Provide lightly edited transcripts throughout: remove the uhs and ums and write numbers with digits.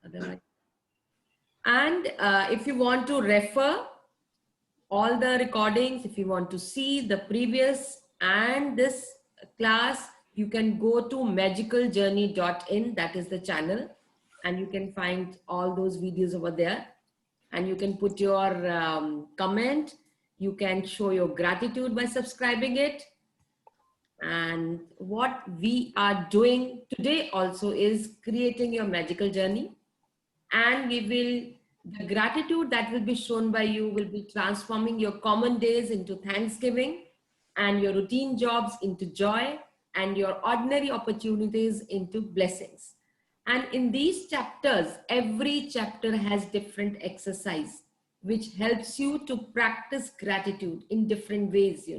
Otherwise, and if you want to refer all the recordings, if you want to see the previous and this class, you can go to magicaljourney.in. That is the channel, and you can find all those videos over there, and you can put your comment. You can show your gratitude by subscribing it. And what we are doing today also is creating your magical journey, and we will, the gratitude that will be shown by you will be transforming your common days into thanksgiving, and your routine jobs into joy, and your ordinary opportunities into blessings. And in these chapters, every chapter has different exercise which helps you to practice gratitude in different ways,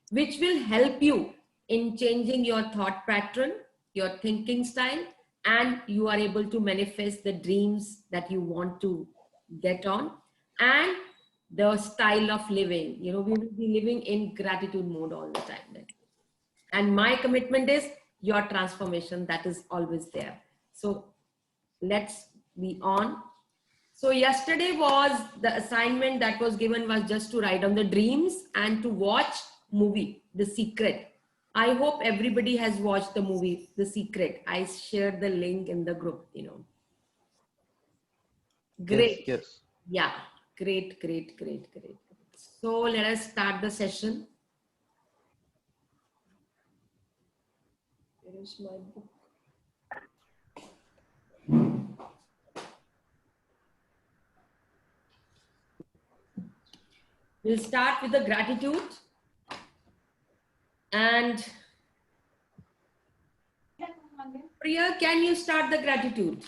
which will help you in changing your thought pattern, your thinking style, and you are able to manifest the dreams that you want to get on, and the style of living. We will be living in gratitude mode all the time then. And my commitment is your transformation, that is always there. So let's be on. So yesterday was the assignment that was given was just to write down the dreams and to watch movie, The Secret. I hope everybody has watched the movie, The Secret. I shared the link in the group. Great. Yes. Yeah, great. So let us start the session. Where is my book? We'll start with the gratitude. And Priya, can you start the gratitude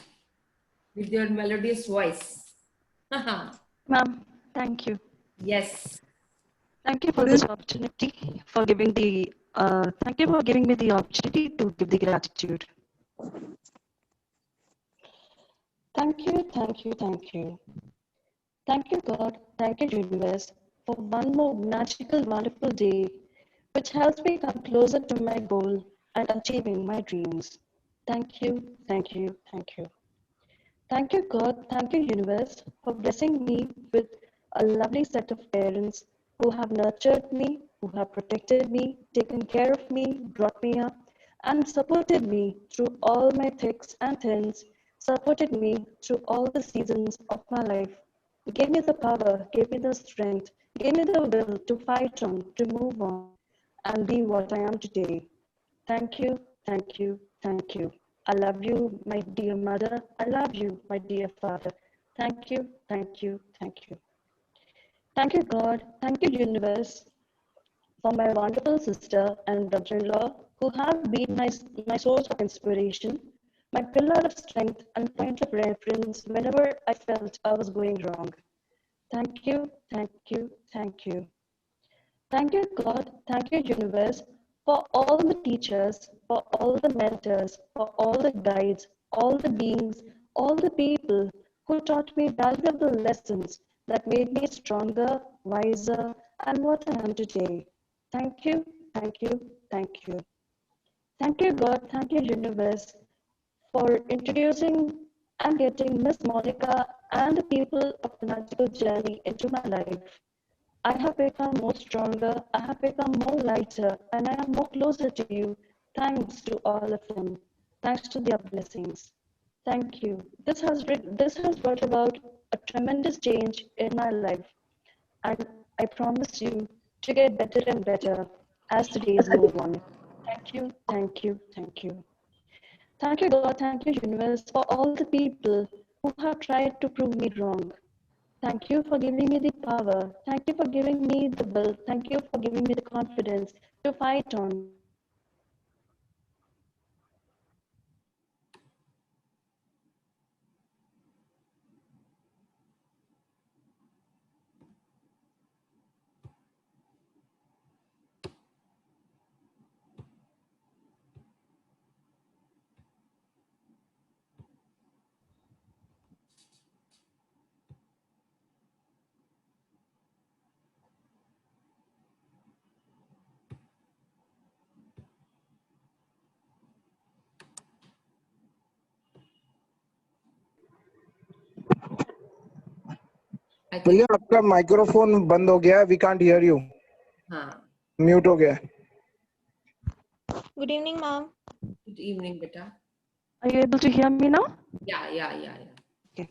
with your melodious voice? Ma'am, thank you. Yes. Thank you for this opportunity, for giving the, thank you for giving me the opportunity to give the gratitude. Thank you, thank you, thank you. Thank you, God, thank you, universe, for one more magical, wonderful day, which helps me come closer to my goal and achieving my dreams. Thank you, thank you, thank you. Thank you, God, thank you, universe, for blessing me with a lovely set of parents who have nurtured me, who have protected me, taken care of me, brought me up, and supported me through all my thicks and thins, supported me through all the seasons of my life. Gave me the power, gave me the strength, gave me the will to fight on, to move on, and be what I am today. Thank you, thank you, thank you. I love you, my dear mother. I love you, my dear father. Thank you, thank you, thank you. Thank you, God. Thank you, universe, for my wonderful sister and brother-in-law who have been my source of inspiration, my pillar of strength and point of reference whenever I felt I was going wrong. Thank you, thank you, thank you. Thank you, God. Thank you, universe, for all the teachers, for all the mentors, for all the guides, all the beings, all the people who taught me valuable lessons that made me stronger, wiser, and what I am today. Thank you, thank you, thank you. Thank you, God. Thank you, universe, for introducing and getting Miss Monica and the people of the magical journey into my life. I have become more stronger, I have become more lighter, and I am more closer to you, thanks to all of them, thanks to their blessings. Thank you. This has brought about a tremendous change in my life, and I promise you to get better and better as the days move on. Thank you, thank you, thank you. Thank you, God, thank you, universe, for all the people who have tried to prove me wrong. Thank you for giving me the power. Thank you for giving me the will. Thank you for giving me the confidence to fight on. भैया आपका microphone बंद हो गया, we can't hear you, हाँ, mute हो गया. Good evening, ma'am. good evening, beta. Are you able to hear me now? Yeah. Okay.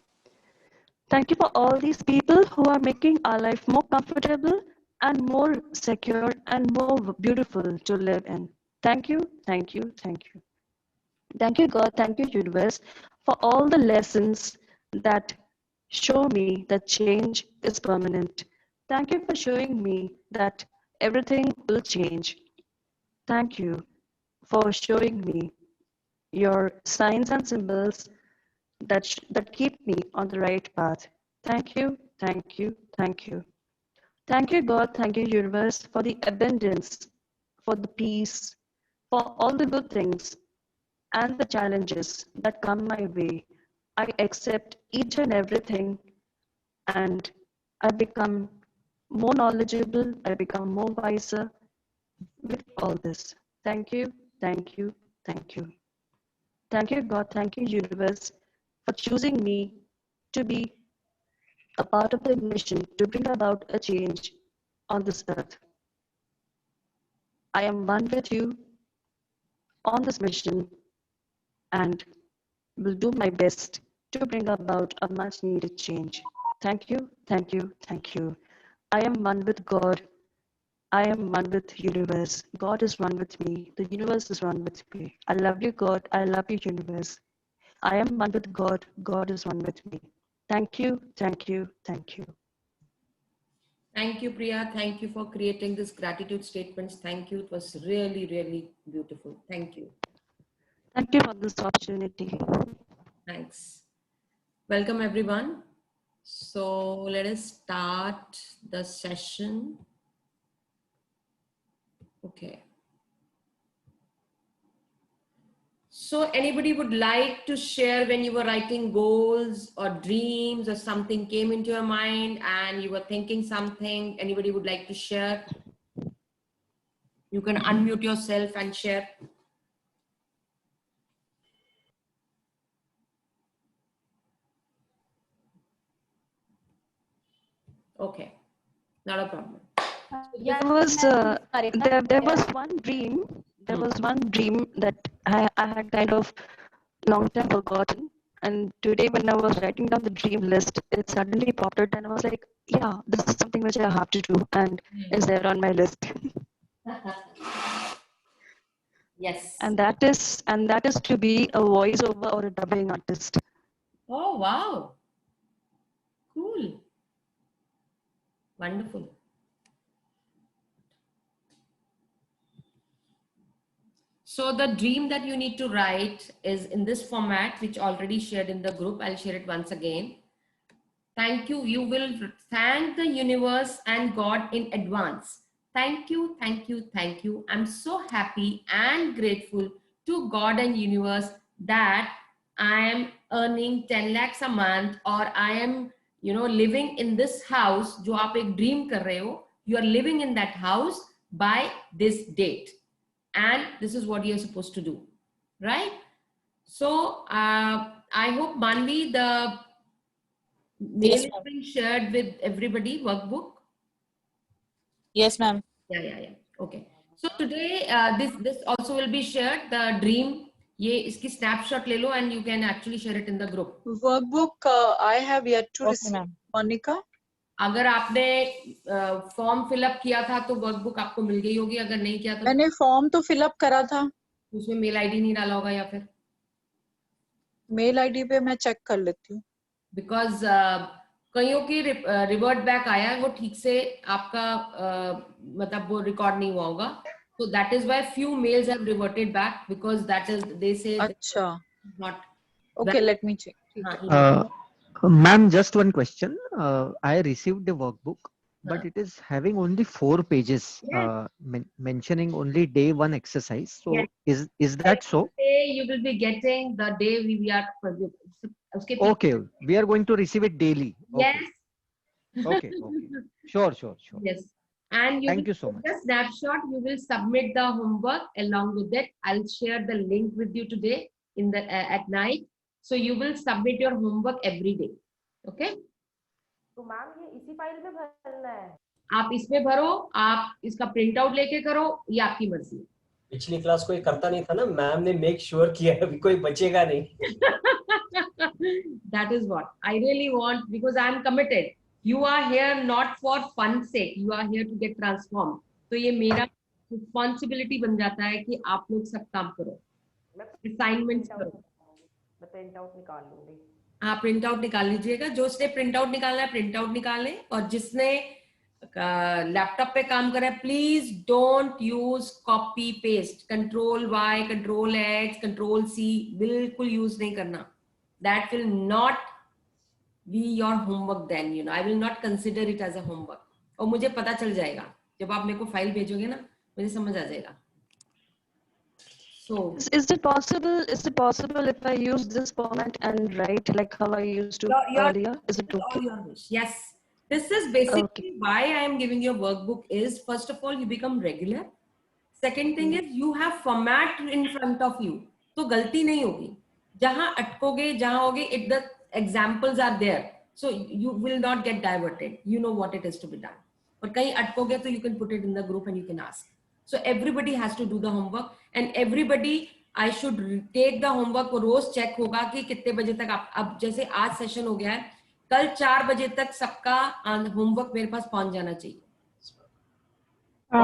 Thank you for all these people who are making our life more comfortable and more secure and more beautiful to live in. Thank you, thank you, thank you. Thank you, God, thank you, universe, for all the lessons that show me that change is permanent. Thank you for showing me that everything will change. Thank you for showing me your signs and symbols that keep me on the right path. Thank you, thank you, thank you. Thank you, God, thank you, universe, for the abundance, for the peace, for all the good things and the challenges that come my way. I accept each and everything and I become more knowledgeable, I become more wiser with all this. Thank you, thank you, thank you. Thank you, God, thank you, universe, for choosing me to be a part of the mission to bring about a change on this earth. I am one with you on this mission and will do my best to bring about a much needed change. Thank you, thank you, thank you. I am one with God. I am one with universe. God is one with me. The universe is one with me. I love you, God. I love you, universe. I am one with God. God is one with me. Thank you, thank you, thank you. Thank you, Priya. Thank you for creating this gratitude statements. Thank you. It was really, really beautiful. Thank you. Thank you for this opportunity. Thanks. Welcome, everyone. So let us start the session. Okay. So anybody would like to share when you were writing goals or dreams or something came into your mind and you were thinking something, anybody would like to share? You can unmute yourself and share. Okay, not a problem. There was one dream. There was one dream that I had kind of long time forgotten. And today, when I was writing down the dream list, it suddenly popped out, and I was like, "Yeah, this is something which I have to do," and it's there on my list. Yes. And that is to be a voiceover or a dubbing artist. Oh, wow. Cool. Wonderful. So the dream that you need to write is in this format, which already shared in the group. I'll share it once again. Thank you. You will thank the universe and God in advance. Thank you, thank you, thank you. I'm so happy and grateful to God and universe that I am earning 10 lakhs a month, or I am, living in this house. जो आप एक dream कर रहे हो, you are living in that house by this date. And this is what you're supposed to do, right? So I hope, Manvi, the mail Yes, is ma'am. being shared with everybody, workbook. Yes, ma'am. Yeah. Okay. So today, this also will be shared. The dream, ये इसकी snapshot ले लो, and you can actually share it in the group. Workbook I have yet to Okay, receive. ma'am. Monica, अगर आपने form fill up किया था तो workbook आपको मिल गई होगी, अगर नहीं किया तो मैंने फॉर्म तो फिलअप करा था, उसमें मेल आईडी नहीं डाला होगा, या फिर मेल आईडी पे मैं चेक कर लेती हूँ. बिकॉज कईयों की रिवर्ट बैक आया है, वो ठीक से आपका मतलब वो रिकॉर्ड नहीं हुआ होगा. So that is why few mails have reverted back, because that is, they say अच्छा. not. Okay, let me check. Ma'am, just one question. I received the workbook, but it is having only 4 pages, mentioning only day 1 exercise. So Yes. is that so? You will be getting the day we are. Okay, we are going to receive it daily. Yes. Okay. Sure. Yes. And Thank you so much. The snapshot, you will submit the homework along with it. I'll share the link with you today in the at night. So you will submit your homework every day. Okay. तो ma'am ये इसी file में भरना है? आप इसमें भरो, आप इसका प्रिंट आउट लेके करो, ये आपकी मर्जी है। पिछली क्लास कोई करता नहीं था ना, मैम ने मेक श्योर किया अभी कोई बचेगा नहीं। That is what I really want, because I am committed. You are here not for fun sake, you are here to get transformed. तो ये मेरा रिस्पॉन्सिबिलिटी बन जाता है कि आप लोग सब काम करो, असाइनमेंट्स करो। मैं प्रिंट आउट निकाल लूंगी। हाँ, प्रिंट आउट निकाल लीजिएगा, जो उसने प्रिंट आउट निकालना है प्रिंट आउट निकालें, और जिसने लैपटॉप पे काम कर रहा है please don't use copy paste, control Y, control X, control C, बिल्कुल यूज नहीं करना। That will not be your homework then, you know, I will not consider it as a homework. और मुझे पता चल जाएगा जब आप मेरे को फाइल भेजोगे ना, मुझे समझ आ जाएगा। So Is it possible if I use this format and write like how I used to earlier? Is it okay? Your wish. Yes. This is basically why I am giving you a workbook is, first of all, you become regular. Second thing is you have format in front of you. तो गलती नहीं होगी। जहां अटकोगे, जहां होगे, the examples are there. So you will not get diverted. You know what it is to be done. और कहीं अटकोगे तो you can put it in the group and you can ask. So everybody has to do the homework, and everybody I should take the homework. रोज check होगा कि कितने बजे तक आप, अब जैसे आज सेशन हो गया है, कल 4 बजे तक सबका होमवर्क मेरे पास पहुंच जाना चाहिए।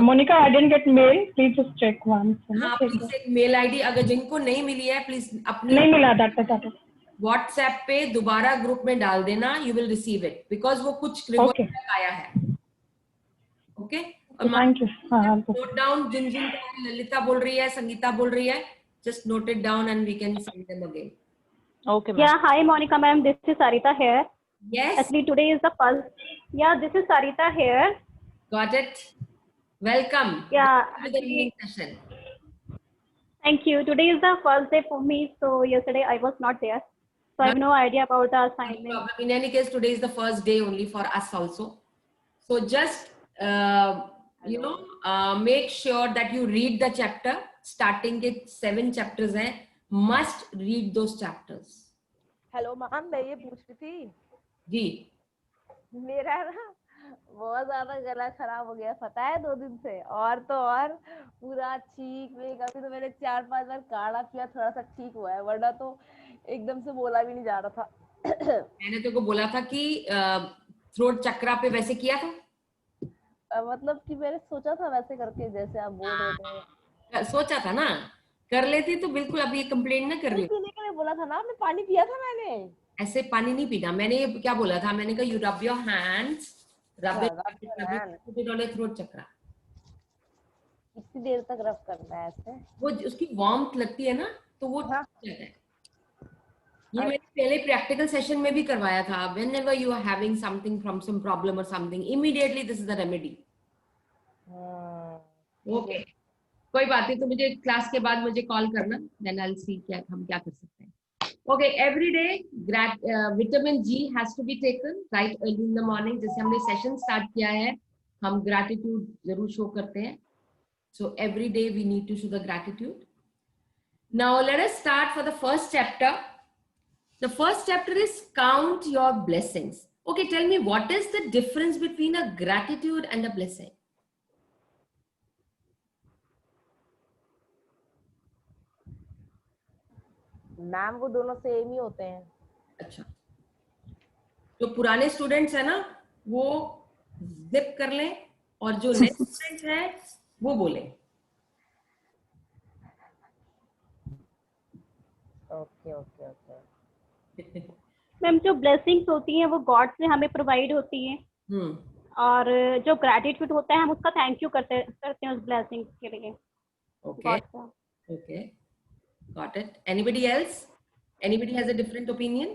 Monica, I didn't get mail. Please just check once. हाँ, प्लीज एक मेल आईडी, अगर जिनको नहीं मिली है प्लीज अपनी नहीं मिला, that व्हाट्सएप पे दोबारा ग्रुप में डाल देना, you will receive it, because वो कुछ रिवॉर्ड तक आया है। Okay, thank you. Note down, जिन ललिता बोल रही है, संगीता बोल रही है, just note it down and we can send them again. Okay, ma'am. Yeah, hi Monica ma'am, this is Sarita here. Yes. Actually today is the first. Yeah, this is Sarita here. Got it. Welcome. Yeah. To the evening session. Thank you. Today is the first day for me, so yesterday I was not there, so I have no idea about the assignment. No problem. In any case, today is the first day only for us also. So just you know, make sure that you read the chapter. Starting के 7 chapters हैं, must read those chapters. Hello ma'am, मैं ये पूछ रही थी जी, मेरा ना बहुत ज्यादा गला खराब हो गया, पता है 2 दिन से, और तो और पूरा छींक वेक, अभी तो मैंने 4-5 बार काढ़ा पिया, थोड़ा सा ठीक हुआ है, वरना तो एकदम से बोला भी नहीं जा रहा था। मैंने तेरे को बोला था कि थ्रोट चक्रा पे वैसे किया था, मतलब कि मैंने सोचा था वैसे करके जैसे आप बोल रहे थे, सोचा था ना, कर लेती तो बिल्कुल अभी ये कंप्लेंट ना कर रही। पीने के लिए बोला था ना, मैं पानी पिया था मैंने। ऐसे पानी नहीं पीना, मैंने क्या बोला था, मैंने कहा you rub your hands, rub it on throat chakra. कितनी देर तक रब करना है ऐसे? वो उसकी वार्मथ लगती है ना, तो वो जाता है। ये मैंने पहले प्रैक्टिकल सेशन में भी करवाया था। whenever you are having something from some problem or something, immediately this is the remedy. Okay, कोई बात नहीं, तो मुझे क्लास के बाद मुझे कॉल करना, then I'll see क्या हम क्या कर सकते हैं। Okay, every day vitamin G has to be taken right early in the morning. जैसे हमने सेशन स्टार्ट किया है, हम gratitude जरूर शो करते हैं। So every day we need to show the gratitude. Now let us start for the first chapter. The first chapter is count your blessings. Okay, tell me, what is the difference between a gratitude and a blessing? Ma'am वो दोनों same ही होते हैं। अच्छा, जो पुराने students है ना वो जिप कर लें, और जो नए स्टूडेंट्स हैं वो बोले। Okay okay okay. मैम जो ब्लेसिंग्स होती हैं वो गॉड से हमें प्रोवाइड होती हैं, और जो ग्रैटिट्यूड होता है हम उसका थैंक यू करते हैं उस ब्लेसिंग्स के लिए। Okay. Okay. Got it. Anybody else? Anybody has a different opinion?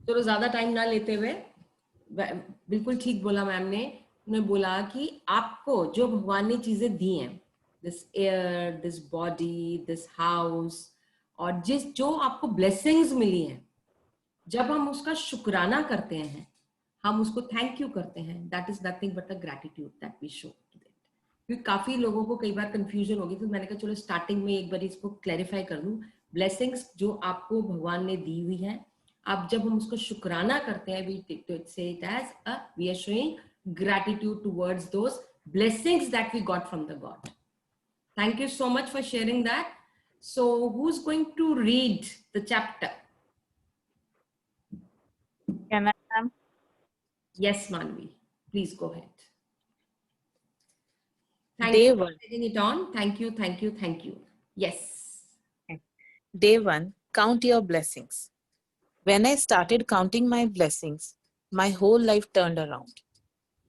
चलो ज्यादा टाइम ना लेते हुए, बिल्कुल ठीक बोला मैम ने। उन्होंने बोला कि आपको जो भगवान ने चीजें दी हैं, this air, this body, this house, और जो आपको ब्लेसिंग्स मिली हैं, जब हम उसका शुक्राना करते हैं, हम उसको थैंक यू करते हैं, that is nothing but a gratitude that we show to that. क्योंकि काफी लोगों को कई बार कंफ्यूजन होगी, तो मैंने कहा चलो स्टार्टिंग में एक बार इसको क्लैरिफाई कर दूं। ब्लेसिंग्स जो आपको भगवान ने दी हुई है, आप जब हम उसको शुक्राना करते हैं, we say it as we are showing gratitude towards those blessings that we got from the God. Thank you so much for sharing that. So who's going to read the chapter? Can I, ma'am? Yes, Manvi, please go ahead. Thank Day you for 1. taking it on. Thank you, thank you, thank you. Yes. Day 1. Count your blessings. When I started counting my blessings, my whole life turned around.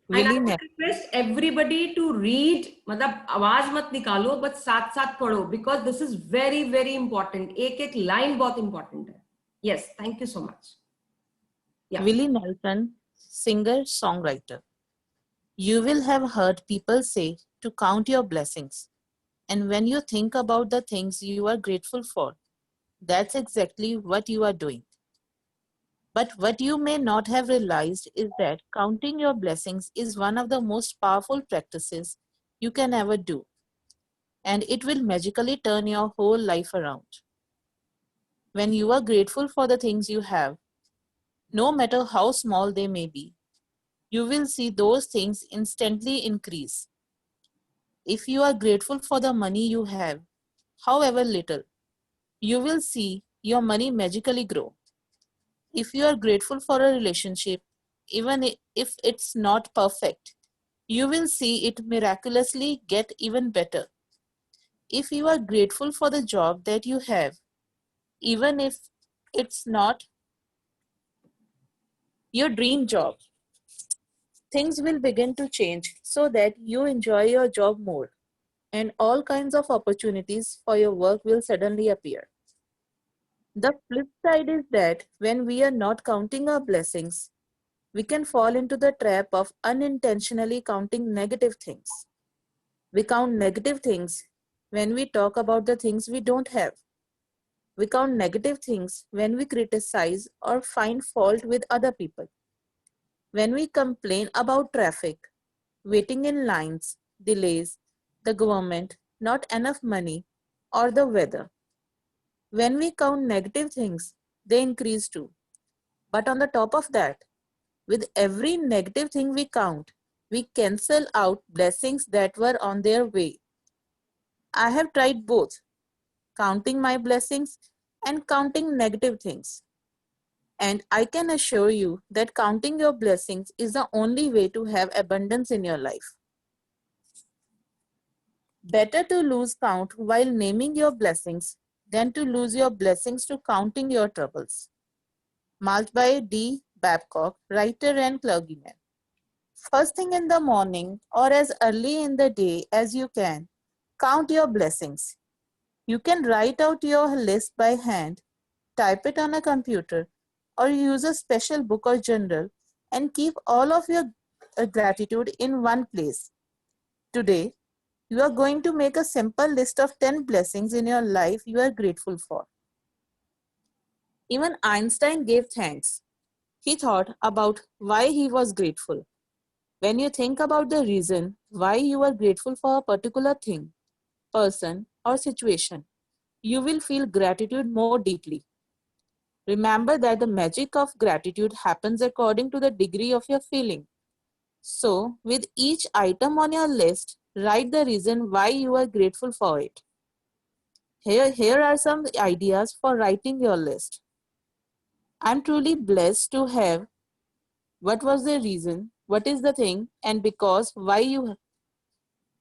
And I Willie would Nelson. request everybody to read, मतलब आवाज मत निकालो, but साथ साथ पढ़ो, because this is very, very important. एक एक line बहुत important है. Yes, thank you so much. Yeah. Willie Nelson, singer, songwriter. You will have heard people say to count your blessings. And when you think about the things you are grateful for, that's exactly what you are doing. But what you may not have realized is that counting your blessings is one of the most powerful practices you can ever do. And it will magically turn your whole life around. When you are grateful for the things you have, no matter how small they may be, you will see those things instantly increase. If you are grateful for the money you have, however little, you will see your money magically grow. If you are grateful for a relationship, even if it's not perfect, you will see it miraculously get even better. If you are grateful for the job that you have, even if it's not your dream job, things will begin to change so that you enjoy your job more, and all kinds of opportunities for your work will suddenly appear. The flip side is that when we are not counting our blessings, we can fall into the trap of unintentionally counting negative things. We count negative things when we talk about the things we don't have. We count negative things when we criticize or find fault with other people. When we complain about traffic, waiting in lines, delays, the government, not enough money, or the weather. When we count negative things, they increase too. But on the top of that, with every negative thing we count, we cancel out blessings that were on their way. I have tried both, counting my blessings and counting negative things. And I can assure you that counting your blessings is the only way to have abundance in your life. Better to lose count while naming your blessings than to lose your blessings to counting your troubles. Maltby D. Babcock, writer and clergyman. First thing in the morning or as early in the day as you can, count your blessings. You can write out your list by hand, type it on a computer, or use a special book or journal and keep all of your gratitude in one place. Today, you are going to make a simple list of 10 blessings in your life you are grateful for. Even Einstein gave thanks. He thought about why he was grateful. When you think about the reason why you are grateful for a particular thing, person, or situation, you will feel gratitude more deeply. Remember that the magic of gratitude happens according to the degree of your feeling. So, with each item on your list, write the reason why you are grateful for it. Here are some ideas for writing your list. I'm truly blessed to have. What was the reason? What is the thing? And because why you have.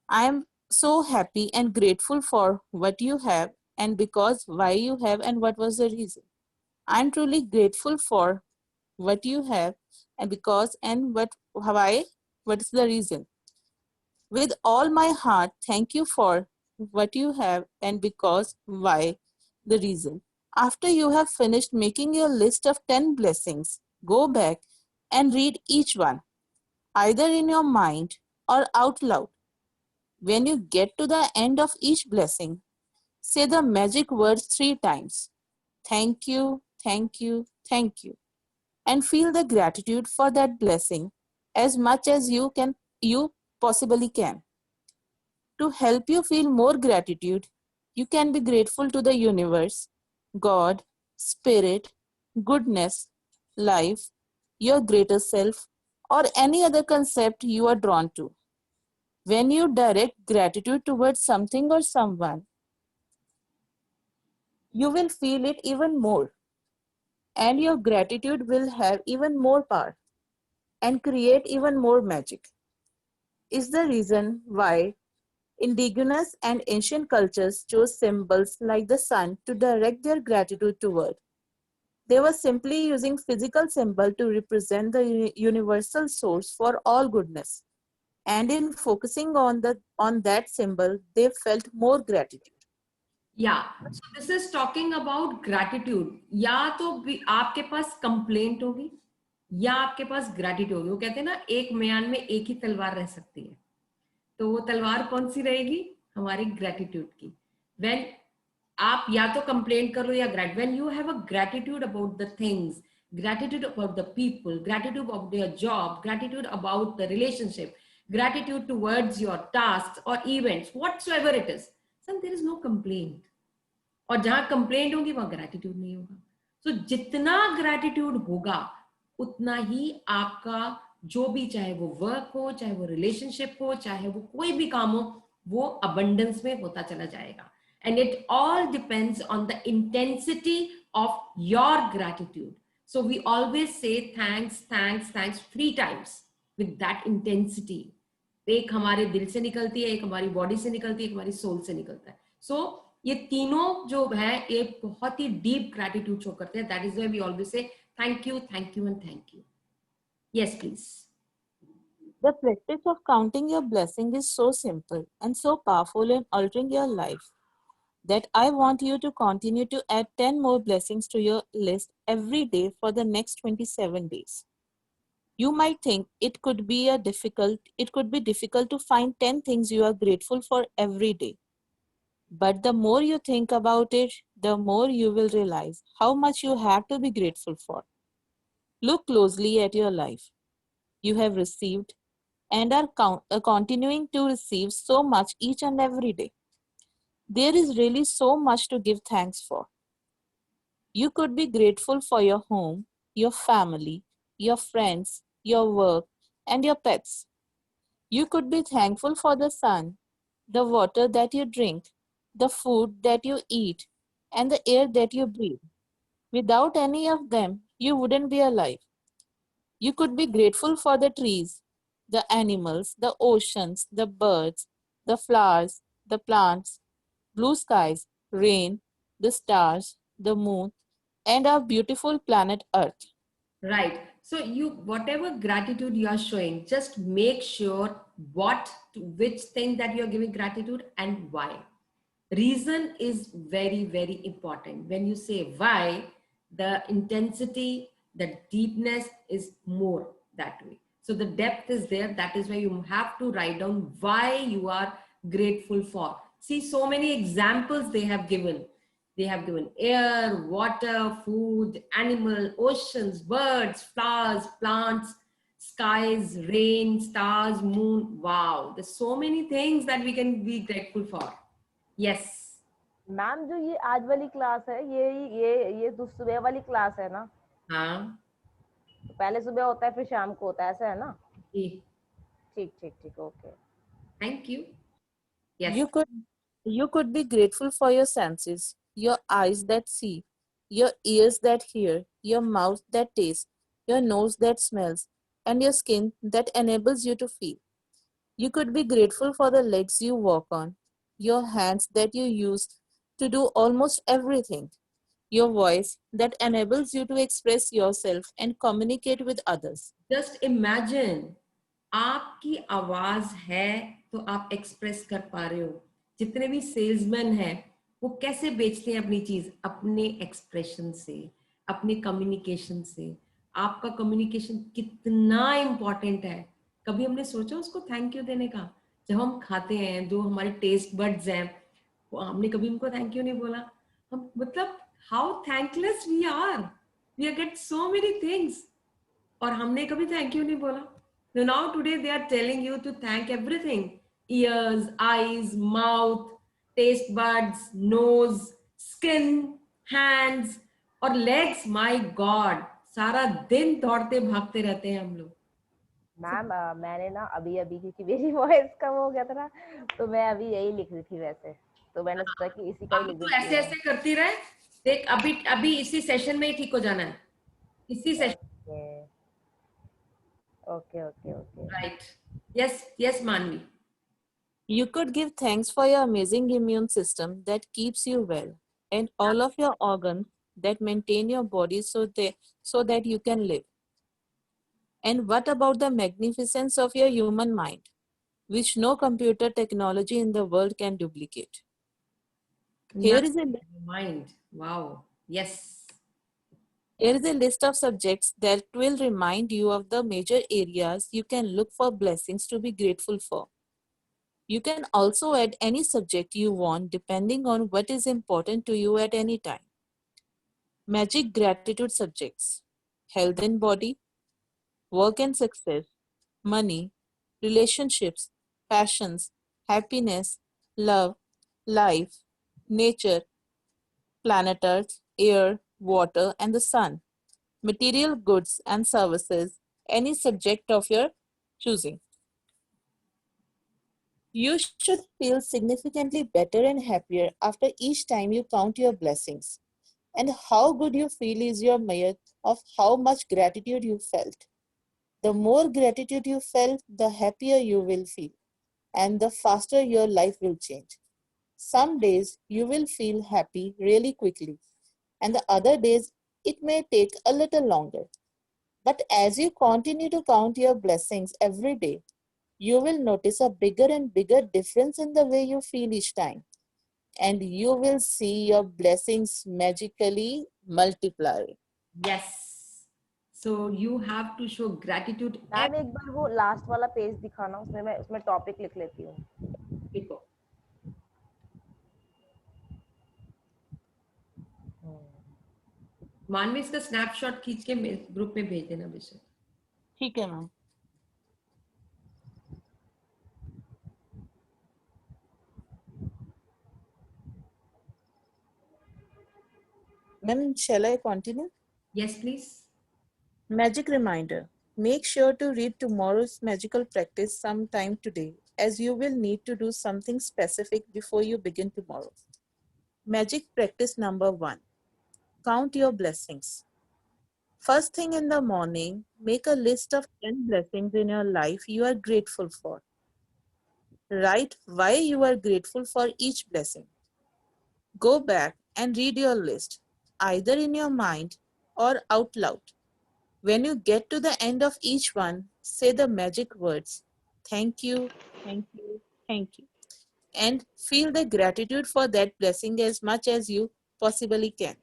I am so happy and grateful for what you have and because why you have and what was the reason. I'm truly grateful for what you have and because and why, what is the reason. With all my heart, thank you for what you have and because why, the reason. After you have finished making your list of 10 blessings, go back and read each one, either in your mind or out loud. When you get to the end of each blessing, say the magic words 3 times. Thank you, thank you, thank you. And feel the gratitude for that blessing as much as you possibly can. To help you feel more gratitude, you can be grateful to the universe, God, spirit, goodness, life, your greater self, or any other concept you are drawn to. When you direct gratitude towards something or someone, you will feel it even more, and your gratitude will have even more power and create even more magic. Is the reason why indigenous and ancient cultures chose symbols like the sun to direct their gratitude toward. They were simply using physical symbol to represent the universal source for all goodness. And in focusing on that symbol, they felt more gratitude. Yeah, so this is talking about gratitude. या तो आपके पास complaint होगी या आपके पास gratitude होगी. वो कहते हैं ना, एक म्यान में एक ही तलवार रह सकती है. तो वो तलवार कौन सी रहेगी? हमारी ग्रेटिट्यूड की. When आप या तो कंप्लेंट करो या when you have a gratitude about the things, gratitude about the people, gratitude about your job, gratitude about the relationship, gratitude towards your tasks or events, whatsoever it is, then there is no complaint. और जहां complaint होगी वहां gratitude नहीं होगा. तो जितना gratitude होगा उतना ही आपका जो भी, चाहे वो वर्क हो, चाहे वो रिलेशनशिप हो, चाहे वो कोई भी काम हो, वो अबंडेंस में होता चला जाएगा. And it all depends on the intensity of your gratitude. So we always say thanks, thanks, thanks 3 times with that intensity. एक हमारे दिल से निकलती है, एक हमारी बॉडी से निकलती है, एक हमारी सोल से निकलता है. So ये तीनों जो है ये बहुत ही डीप ग्रेटिट्यूड शो करते हैं. That is why we always say thank you, thank you and thank you. Yes, please. The practice of counting your blessing is so simple and so powerful in altering your life that I want you to continue to add 10 more blessings to your list every day for the next 27 days. You might think it could be difficult to find 10 things you are grateful for every day. But the more you think about it, the more you will realize how much you have to be grateful for. Look closely at your life. You have received and are continuing to receive so much each and every day. There is really so much to give thanks for. You could be grateful for your home, your family, your friends, your work, and your pets. You could be thankful for the sun, the water that you drink, the food that you eat, and the air that you breathe. Without any of them, you wouldn't be alive. You could be grateful for the trees, the animals, the oceans, the birds, the flowers, the plants, blue skies, rain, the stars, the moon, and our beautiful planet Earth. Right. So whatever gratitude you are showing, just make sure which thing that you are giving gratitude and why. Reason is very, very important. When you say why, the intensity, the deepness is more that way. So the depth is there. That is why you have to write down why you are grateful for. See, so many examples they have given. They have given air, water, food, animal, oceans, birds, flowers, plants, skies, rain, stars, moon. Wow, there's so many things that we can be grateful for. Yes. Ma'am जो ये आज वाली class है, ये सुबह वाली class है ना? हाँ. तो पहले सुबह होता है फिर शाम को होता है, ऐसा है ना? ठीक. Okay. Thank you. Yes. You could be grateful for your senses, your eyes that see, your ears that hear, your mouth that tastes, your nose that smells, and your skin that enables you to feel. You could be grateful for the legs you walk on, your hands that you use to do almost everything, your voice that enables you to express yourself and communicate with others. Just imagine, आपकी आवाज है तो आप express कर पा रहे हो. जितने भी सेल्समैन हैं वो कैसे बेचते हैं अपनी चीज? अपने एक्सप्रेशन से, अपने कम्युनिकेशन से. आपका कम्युनिकेशन कितना इंपॉर्टेंट है. कभी हमने सोचा उसको थैंक यू देने का? जब हम खाते हैं, जो हमारे टेस्ट बड्स हैं, हमने कभी उनको थैंक यू नहीं बोला. हम मतलब how thankless we are get so many things और हमने कभी थैंक यू नहीं बोला. Now today they are telling you to thank everything. ears, eyes, mouth, taste buds, nose, skin, hands और legs. My God, सारा दिन दौड़ते भागते रहते हैं हम लोग. मैम मैंने ना अभी अभी क्योंकि मेरी वॉइस कम हो गया था ना, तो मैं अभी यही लिख रही थी वैसे, तो मैंने सोचा कि इसी का ही अभी लिख तू देती ऐसे हूँ. ऐसे करती रहे. देख अभी अभी इसी सेशन में ही ठीक हो जाना है. इसी session. Okay okay okay. Right. Yes, yes, Manvi. You could give thanks for your amazing immune system that keeps you well and all of your organs that maintain your body so that you can live. And what about the magnificence of your human mind, which no computer technology in the world can duplicate? Here is a mind. Wow. Yes. Here is a list of subjects that will remind you of the major areas you can look for blessings to be grateful for. You can also add any subject you want depending on what is important to you at any time. Magic gratitude subjects: health and body, work and success, money, relationships, passions, happiness, love, life, nature, planet Earth, air, water, and the sun, material goods and services, any subject of your choosing. You should feel significantly better and happier after each time you count your blessings. And how good you feel is your measure of how much gratitude you felt. The more gratitude you felt, the happier you will feel, and the faster your life will change. Some days you will feel happy really quickly, and the other days it may take a little longer. But as you continue to count your blessings every day, you will notice a bigger and bigger difference in the way you feel each time. And you will see your blessings magically multiply. Yes. So you have to show gratitude. Ma'am एक बार वो last वाला page दिखाना, उसमें मैं उसमें topic लिख लेती हूँ. देखो. मानवी इसका स्नैपशॉट खींच के ग्रुप में भेज देना विषय. ठीक है ma'am. Ma'am, shall I continue? Yes, please. Magic reminder. Make sure to read tomorrow's magical practice sometime today, as you will need to do something specific before you begin tomorrow. Magic practice number 1. Count your blessings. First thing in the morning, make a list of 10 blessings in your life you are grateful for. Write why you are grateful for each blessing. Go back and read your list, either in your mind or out loud. When you get to the end of each one, say the magic words, thank you, thank you, thank you, and feel the gratitude for that blessing as much as you possibly can.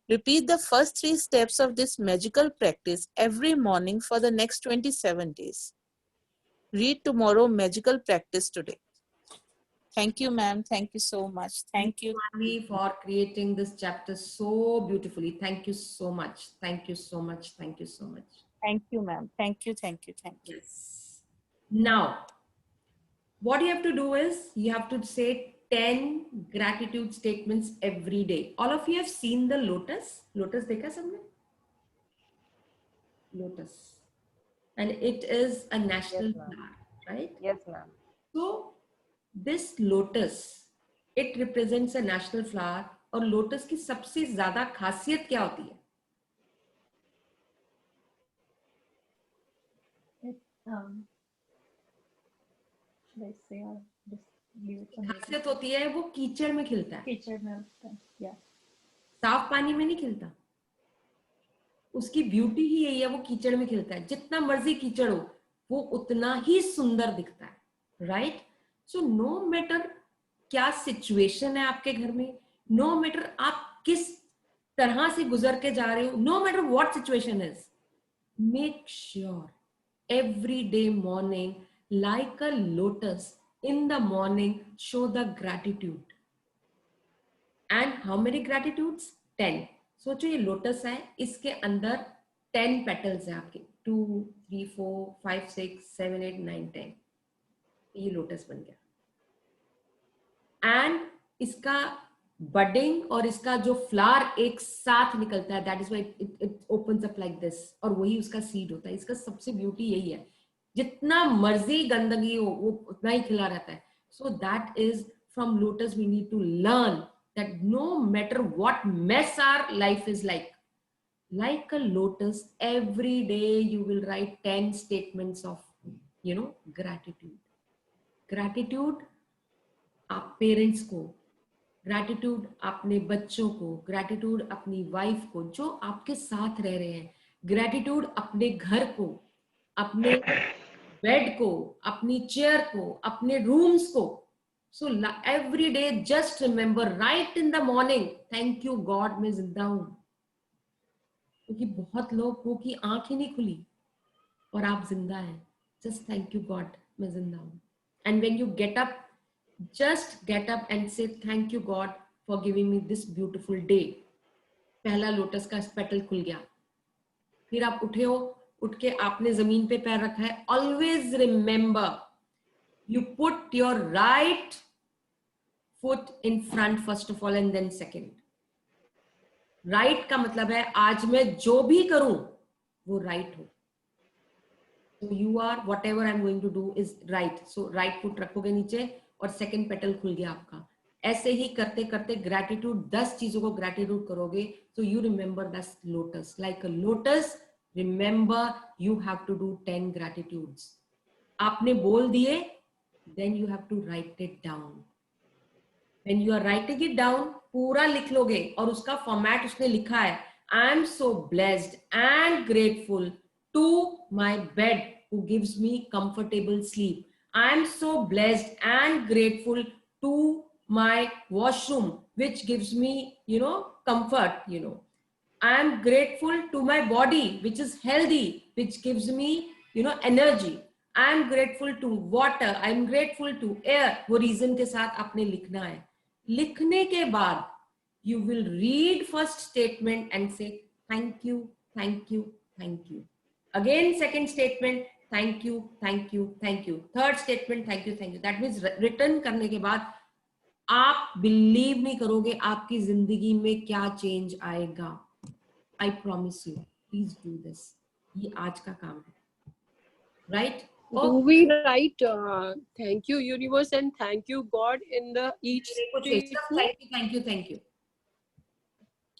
Repeat the first 3 steps of this magical practice every morning for the next 27 days. Read tomorrow magical practice today. Thank you, ma'am. Thank you so much. Thank you, Manvi, for creating this chapter so beautifully. Thank you so much. Thank you so much. Thank you so much. Thank you, ma'am. Thank you, thank you, thank you. Yes. Now, what you have to do is you have to say 10 gratitude statements every day. All of you have seen the lotus. Lotus dekha sabne? Lotus. And it is a national flower, right? Yes, ma'am. So this lotus, it represents a national flower. और lotus की सबसे ज्यादा खासियत क्या होती है? खासियत होती है वो कीचड़ में खिलता है. कीचड़ में होता है. Yeah. साफ पानी में नहीं खिलता. उसकी ब्यूटी ही यही है, वो कीचड़ में खिलता है. जितना मर्जी कीचड़ हो वो उतना ही सुंदर दिखता है. राइट? सो नो मैटर क्या सिचुएशन है आपके घर में, नो मैटर आप किस तरह से गुजर के जा रहे हो, no matter what situation is, make sure every day morning like a lotus in the morning show the gratitude. And how many gratitudes? 10. सोचो ये लोटस है, इसके अंदर 10 पेटल्स हैं आपके, 2 3 4 5 6 7 8 9 10. ये लोटस बन गया। एंड इसका बडिंग और इसका जो फ्लावर एक साथ निकलता है, that is why it opens up like this, और वही उसका सीड होता है। इसका सबसे ब्यूटी यही है, जितना मर्जी गंदगी हो वो उतना ही खिला रहता है। So that is from lotus we need to learn that no matter what mess our life is like a lotus, every day you will write 10 statements of gratitude आप पेरेंट्स को, ग्रैटिट्यूड अपने बच्चों को, ग्रैटिट्यूड अपनी wife को जो आपके साथ रह रहे हैं, ग्रैटिट्यूड अपने घर को, अपने बेड को, अपनी चेयर को, अपने रूम्स को। So every day just remember, right in the morning, thank you God मैं जिंदा हूं। क्योंकि बहुत लोगों की आंख ही नहीं खुली और आप जिंदा हैं। जस्ट थैंक यू गॉड मैं जिंदा हूं। And when you get up, just get up and say thank you God for giving me this beautiful day. पहला लोटस का पेटल खुल गया। फिर आप उठे हो, उठ के आपने जमीन पे पैर रखा है। Always remember you put your right foot in front first of all and then second. Right का मतलब है आज मैं जो भी करूं वो राइट हो। So you are whatever I'm going to do is right. So right foot रखोगे नीचे और सेकंड पेटल खुल गया आपका। ऐसे ही करते करते ग्रैटिट्यूड 10 चीजों को ग्रैटिट्यूड करोगे। So you remember that lotus like a lotus. Remember you have to do 10 gratitudes. आपने बोल दिए, then you have to write it down. When you are writing it down, पूरा लिख लोगे और उसका फॉर्मेट उसने लिखा है, I am so blessed and grateful to my bed who gives me comfortable sleep. I am so blessed and grateful to my washroom which gives me, comfort, I am grateful to my body which is healthy, which gives me, energy. I am grateful to water. I am grateful to air. वो reason के साथ आपने लिखना है। लिखने के बाद you will read first statement and say thank you, thank you, thank you. Again second statement, thank you, thank you, thank you. Third statement, thank you, thank you. That means written करने के बाद आप believe नहीं करोगे आपकी जिंदगी में क्या चेंज आएगा। I promise you. Please do this. ये आज का काम है, right? Do we write thank you universe and thank you God in the each statement? Thank you, thank you, thank you.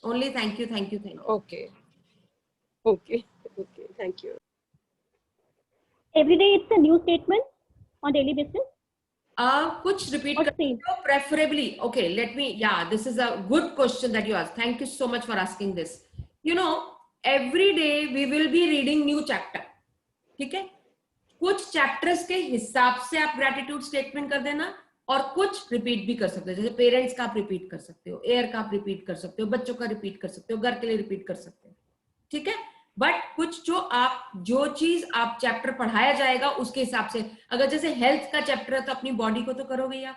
Only thank you, thank you, thank you. Okay. Okay. Okay. Thank you. Every day it's a new statement on daily basis. कुछ repeat करते हो preferably. Okay, let me. Yeah, this is a good question that you asked. Thank you so much for asking this. Every day we will be reading new chapter. ठीक है? कुछ chapters के हिसाब से आप ग्रैटिट्यूड स्टेटमेंट कर देना और कुछ रिपीट भी कर सकते हो। जैसे पेरेंट्स का आप रिपीट कर सकते हो, एयर का आप रिपीट कर सकते हो, बच्चों का रिपीट कर सकते हो, घर के लिए रिपीट कर सकते हो। ठीक है? बट कुछ जो चीज आप चैप्टर पढ़ाया जाएगा उसके हिसाब से, अगर जैसे हेल्थ का चैप्टर है तो अपनी बॉडी को तो करोगे, या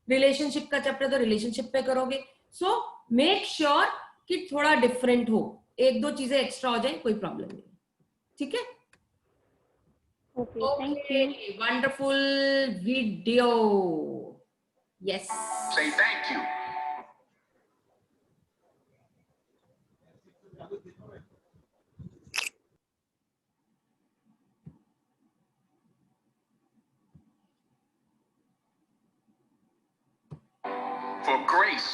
रिलेशनशिप का चैप्टर तो रिलेशनशिप पे करोगे। सो मेक श्योर कि थोड़ा डिफरेंट हो, एक दो चीजें एक्स्ट्रा हो जाए, कोई प्रॉब्लम नहीं। ठीक है? Okay, thank you. Wonderful video. Yes. Say thank you. For grace.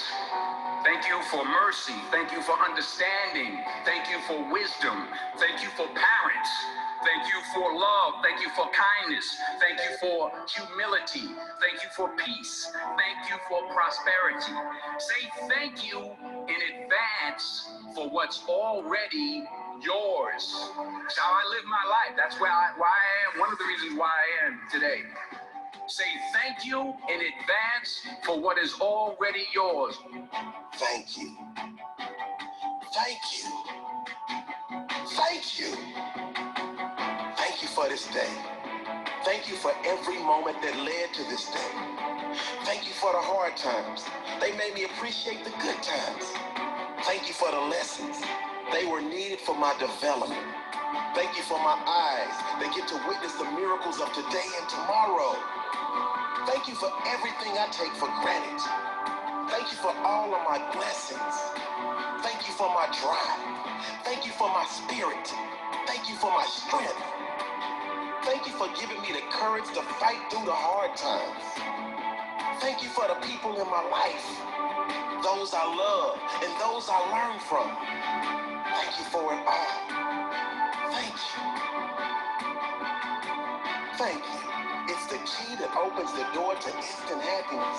Thank you for mercy. Thank you for understanding. Thank you for wisdom. Thank you for parents. Thank you for love. Thank you for kindness. Thank you for humility. Thank you for peace. Thank you for prosperity. Say thank you in advance for what's already yours. That's how I live my life. That's why I am. One of the reasons why I am today. Say thank you in advance for what is already yours. Thank you. Thank you. Thank you. Thank you for this day. Thank you for every moment that led to this day. Thank you for the hard times. They made me appreciate the good times. Thank you for the lessons. They were needed for my development. Thank you for my eyes that get to witness the miracles of today and tomorrow. Thank you for everything I take for granted. Thank you for all of my blessings. Thank you for my drive. Thank you for my spirit. Thank you for my strength. Thank you for giving me the courage to fight through the hard times. Thank you for the people in my life, those I love and those I learn from. Thank you for it all. Thank you. Thank you. It's the key that opens the door to instant happiness.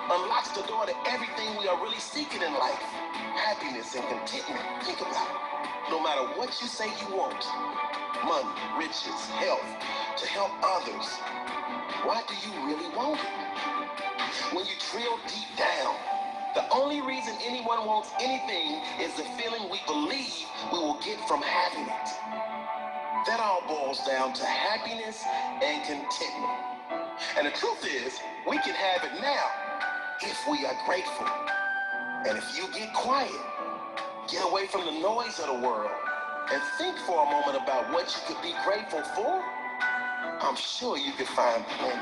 Unlocks the door to everything we are really seeking in life. Happiness and contentment. Think about it. No matter what you say you want, money, riches, health, to help others, why do you really want it? When you drill deep down, the only reason anyone wants anything is the feeling we believe we will get from having it. That all boils down to happiness and contentment. And the truth is, we can have it now if we are grateful. And if you get quiet, get away from the noise of the world, and think for a moment about what you could be grateful for, I'm sure you could find plenty.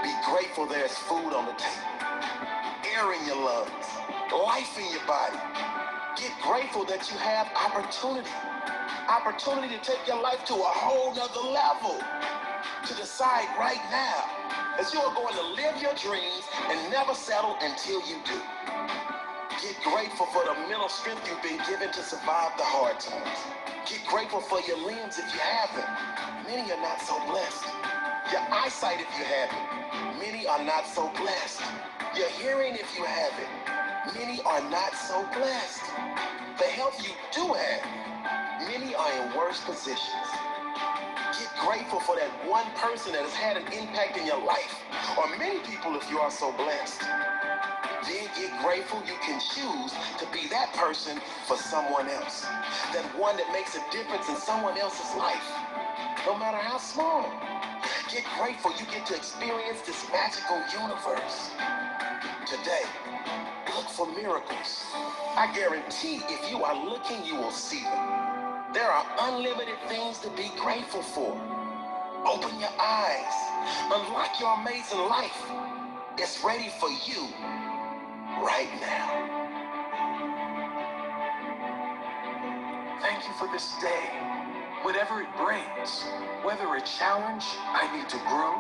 Be grateful there's food on the table, air in your lungs, life in your body. Get grateful that you have opportunity to take your life to a whole nother level. To decide right now that you are going to live your dreams and never settle until you do. Get grateful for the mental strength you've been given to survive the hard times. Get grateful for your limbs if you have them. Many are not so blessed. Your eyesight if you have it. Many are not so blessed. Your hearing if you have it. Many are not so blessed. The health you do have, many are in worse positions. Get grateful for that one person that has had an impact in your life, or many people if you are so blessed. Then get grateful you can choose to be that person for someone else. That one that makes a difference in someone else's life, no matter how small. Get grateful you get to experience this magical universe. Today, look for miracles. I guarantee if you are looking, you will see them. There are unlimited things to be grateful for. Open your eyes. Unlock your amazing life. It's ready for you right now. Thank you for this day. Whatever it brings, whether a challenge I need to grow,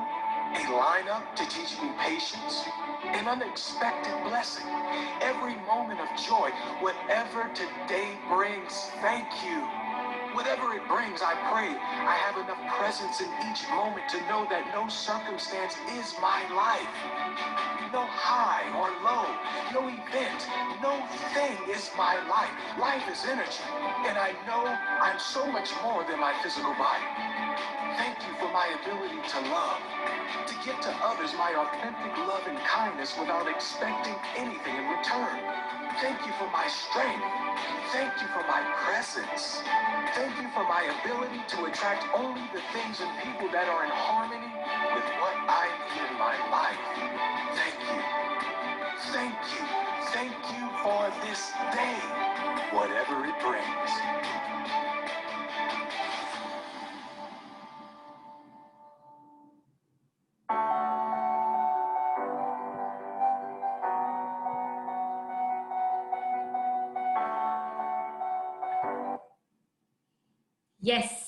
a lineup to teach me patience, an unexpected blessing, every moment of joy, whatever today brings, thank you. Whatever it brings, I pray I have enough presence in each moment to know that no circumstance is my life. No high or low, no event, no thing is my life. Life is energy, and I know I'm so much more than my physical body. Thank you for my ability to love, to give to others my authentic love and kindness without expecting anything in return. Thank you for my strength. Thank you for my presence. Thank you for my ability to attract only the things and people that are in harmony with what I need in my life. Thank you. Thank you. Thank you for this day, whatever it brings. Yes.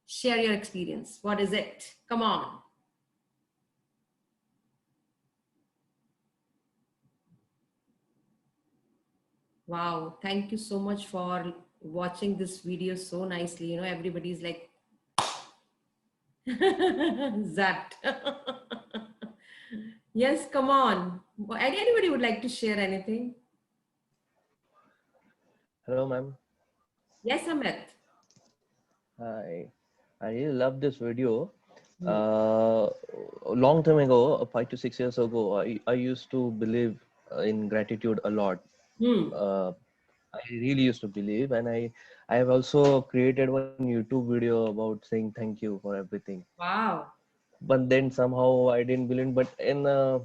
Share your experience. What is it? Come on. Wow. Thank you so much for watching this video so nicely. You know, everybody's like, zapped. Yes, come on. Anybody would like to share anything? Hello, ma'am. Yes, Amit. I really love this video. A long time ago, 5 to 6 years ago, I used to believe in gratitude a lot. I really used to believe, and I have also created one YouTube video about saying thank you for everything. Wow. But then somehow I didn't believe, but in a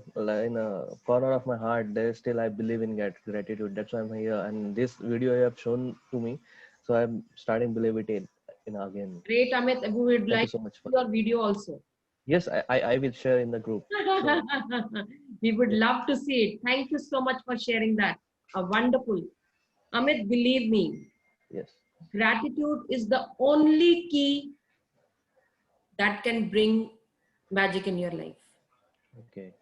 corner of my heart, there still I believe in gratitude. That's why I'm here, and this video you have shown to me, so I'm starting believe it in. again. Great, Amit. We would Thank you like so much for your video also. Yes, I will share in the group. Sure. We would love to see it. Thank you so much for sharing that. Wonderful. Amit, believe me, Yes. gratitude is the only key that can bring magic in your life. Okay.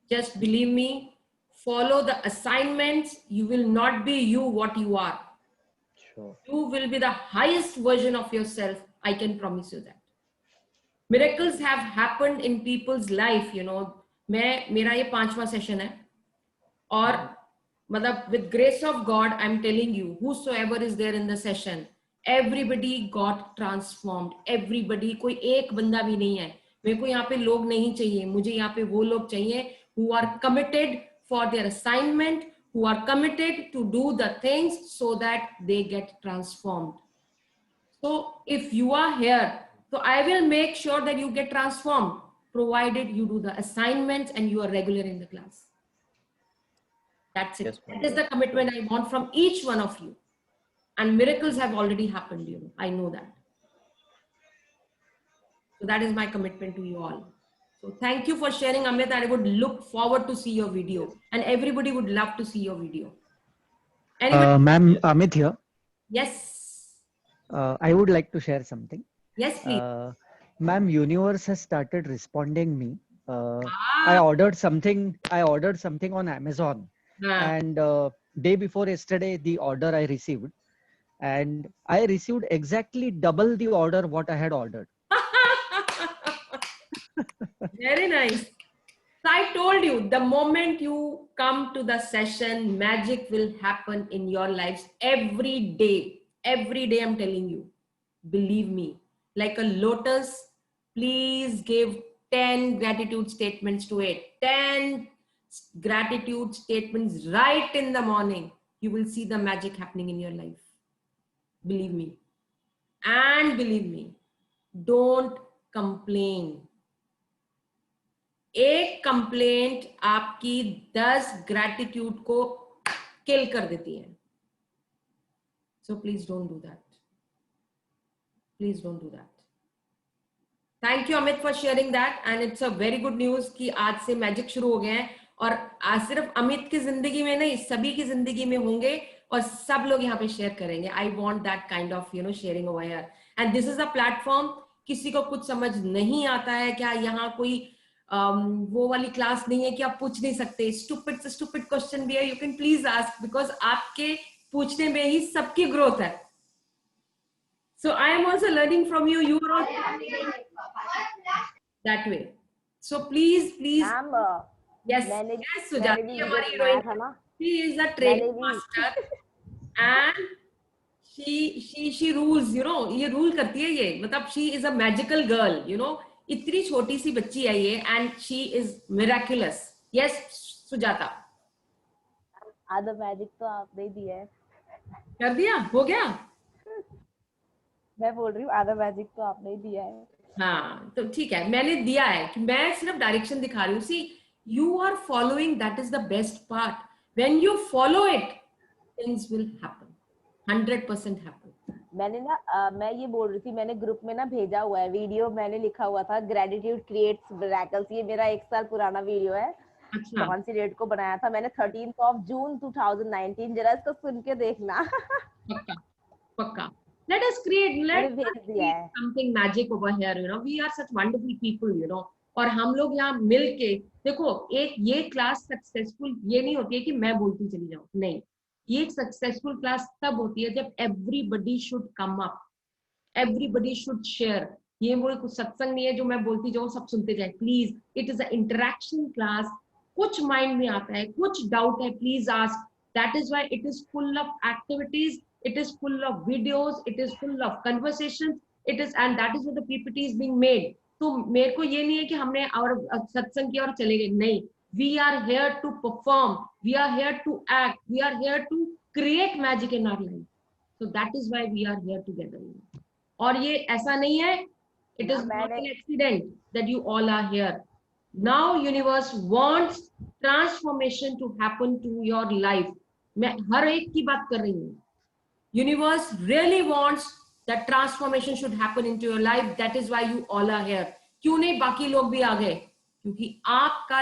Just believe me, follow the assignments. You will not be you what you are. Sure. You will be the highest version of yourself. I can promise you that. Miracles have happened in people's life, you know. मेरा ये 5वां session है और मतलब with grace of God I'm telling you, whosoever is there in the session, everybody got transformed. Everybody, कोई एक बंदा भी नहीं है. मेरे को यहाँ पे लोग नहीं चाहिए, मुझे यहाँ पे वो लोग चाहिए who are committed for their assignment, who are committed to do the things so that they get transformed. So if you are here, so I will make sure that you get transformed, provided you do the assignments and you are regular in the class. That's it. Yes, that is the commitment I want from each one of you. And miracles have already happened, you know. I know that. So that is my commitment to you all. So thank you for sharing, Amit. I would look forward to see your video. And everybody would love to see your video. Ma'am, Amit here. Yes. I would like to share something. Yes, please. Ma'am, universe has started responding me. I ordered something on Amazon, and day before yesterday the order I received, and I received exactly double the order what I had ordered. Very nice. So I told you, the moment you come to the session, magic will happen in your lives every day. Every day, I'm telling you. Believe me. Like a lotus, please give 10 gratitude statements to it. 10 gratitude statements right in the morning. You will see the magic happening in your life. Believe me. And believe me, don't complain. एक complaint आपकी 10 gratitude को किल कर देती है. So please don't do that. Please don't do that. Thank you, Amit, for sharing that. And it's a very good news कि आज से magic शुरू हो गए हैं और आज सिर्फ अमित की जिंदगी में नहीं, सभी की जिंदगी में होंगे और सब लोग यहाँ पे शेयर करेंगे. I want that kind of, you know, sharing over here. And this is a platform. किसी को कुछ समझ नहीं आता है क्या, यहाँ कोई वो वाली क्लास नहीं है कि आप पूछ नहीं सकते. स्टूपिड क्वेश्चन भी है, you can please ask, because आपके पूछने में ही सबकी ग्रोथ है. So I am also learning from you. You are also that way. So please yes yes Sujata, हमारी heroine, she is a training master and she rules, you know. ये rule करती है ये, मतलब she is a magical girl, you know. इतनी छोटी सी बच्ची है ये and she is miraculous. Yes, Sujata. आधा मैजिक तो आपने ही दिया है. कर दिया, हो गया. मैं बोल रही हूँ आधा मैजिक तो आपने ही दिया है. हाँ, तो ठीक है, मैंने दिया है कि मैं सिर्फ डायरेक्शन दिखा रही हूँ. See, you are following, that is the best part. When you follow it, things will happen. 100% happen. मैंने ना मैं ये बोल रही थी, मैंने ग्रुप में ना भेजा हुआ है वीडियो, मैंने लिखा हुआ था ग्रेटिट्यूड क्रिएट्स मिरेकल्स. ये मेरा 1 साल पुराना वीडियो है. अच्छा. कौन सी डेट को बनाया था मैंने? 13 जून 2019. जरा इसको सुन के देखना. पक्का पक्का. Let us create something magic over here, you know. We are such wonderful people, you know. और हम लोग यहाँ मिल के देखो, एक ये क्लास सक्सेसफुल ये नहीं होती है कि मैं बोलती चली जाऊँ, नहीं. ये सक्सेसफुल क्लास तब होती है जब everybody should come up, everybody should share. ये वो कुछ सत्संग नहीं है जो मैं बोलती जाऊँ सब सुनते जाए. Please, it is a interaction class. कुछ माइंड में आता है, कुछ डाउट है, please ask. That is why it is full of activities, it is full of videos, it is full of conversations, it is, and that is what the PPT is being made. तो मेरे को ये नहीं है कि हमने और सत्संग किया और चले गए, नहीं. We are here to perform, we are here to act, we are here to create magic in our life. So that is why we are here together. और ये ऐसा नहीं है, it is not an accident that you all are here. Now universe wants transformation to happen to your life. मैं हर एक की बात कर रही हूँ. Universe really wants that transformation should happen into your life. That is why you all are here. क्यों नहीं बाकी लोग भी आ गए? क्योंकि आपका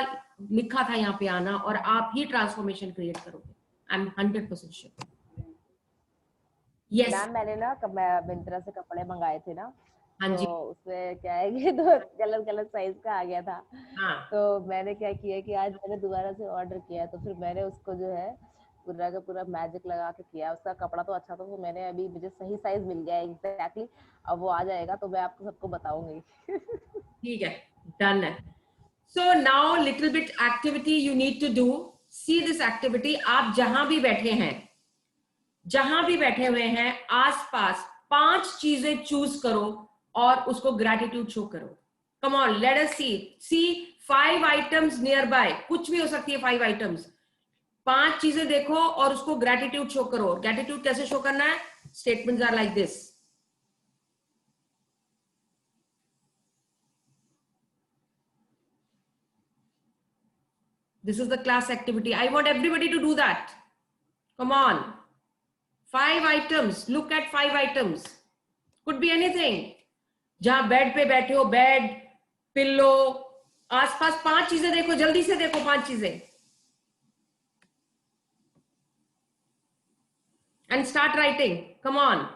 लिखा था यहाँ पे आना और आप ही ट्रांसफॉर्मेशन क्रिएट करोगे. I'm 100% sure. Yes. मैम मैंने ना मिंत्रा से कपड़े मंगाए थे ना. हाँ जी. तो उसमें क्या है कि तो गलत साइज का आ गया था. हाँ. तो मैंने क्या किया कि आज मैंने दोबारा से ऑर्डर किया. तो फिर मैंने उसको जो है पूरा का पूरा मैजिक लगा के किया. उसका कपड़ा तो अच्छा था, तो मैंने अभी मुझे सही साइज मिल गया एग्जैक्टली. अब वो आ जाएगा तो मैं आपको सबको बताऊंगी. ठीक है, डन है. So now little bit activity you need to do. See this activity. आप जहां भी बैठे हैं, जहां भी बैठे हुए हैं, आसपास 5 चीजें चूज करो और उसको ग्रेटिट्यूड शो करो. Come on, let us see 5 items nearby. कुछ भी हो सकती है 5 items. 5 चीजें देखो और उसको ग्रेटिट्यूड शो करो. ग्रेटिट्यूड कैसे शो करना है? Statements are like this. This is the class activity. I want everybody to do that. Come on. 5 items. Look at 5 items. Could be anything. जहां बेड पे बैठे हो, बेड, पिल्लो, आसपास 5 चीजें देखो. जल्दी से देखो 5 चीजें. And start writing. Come on.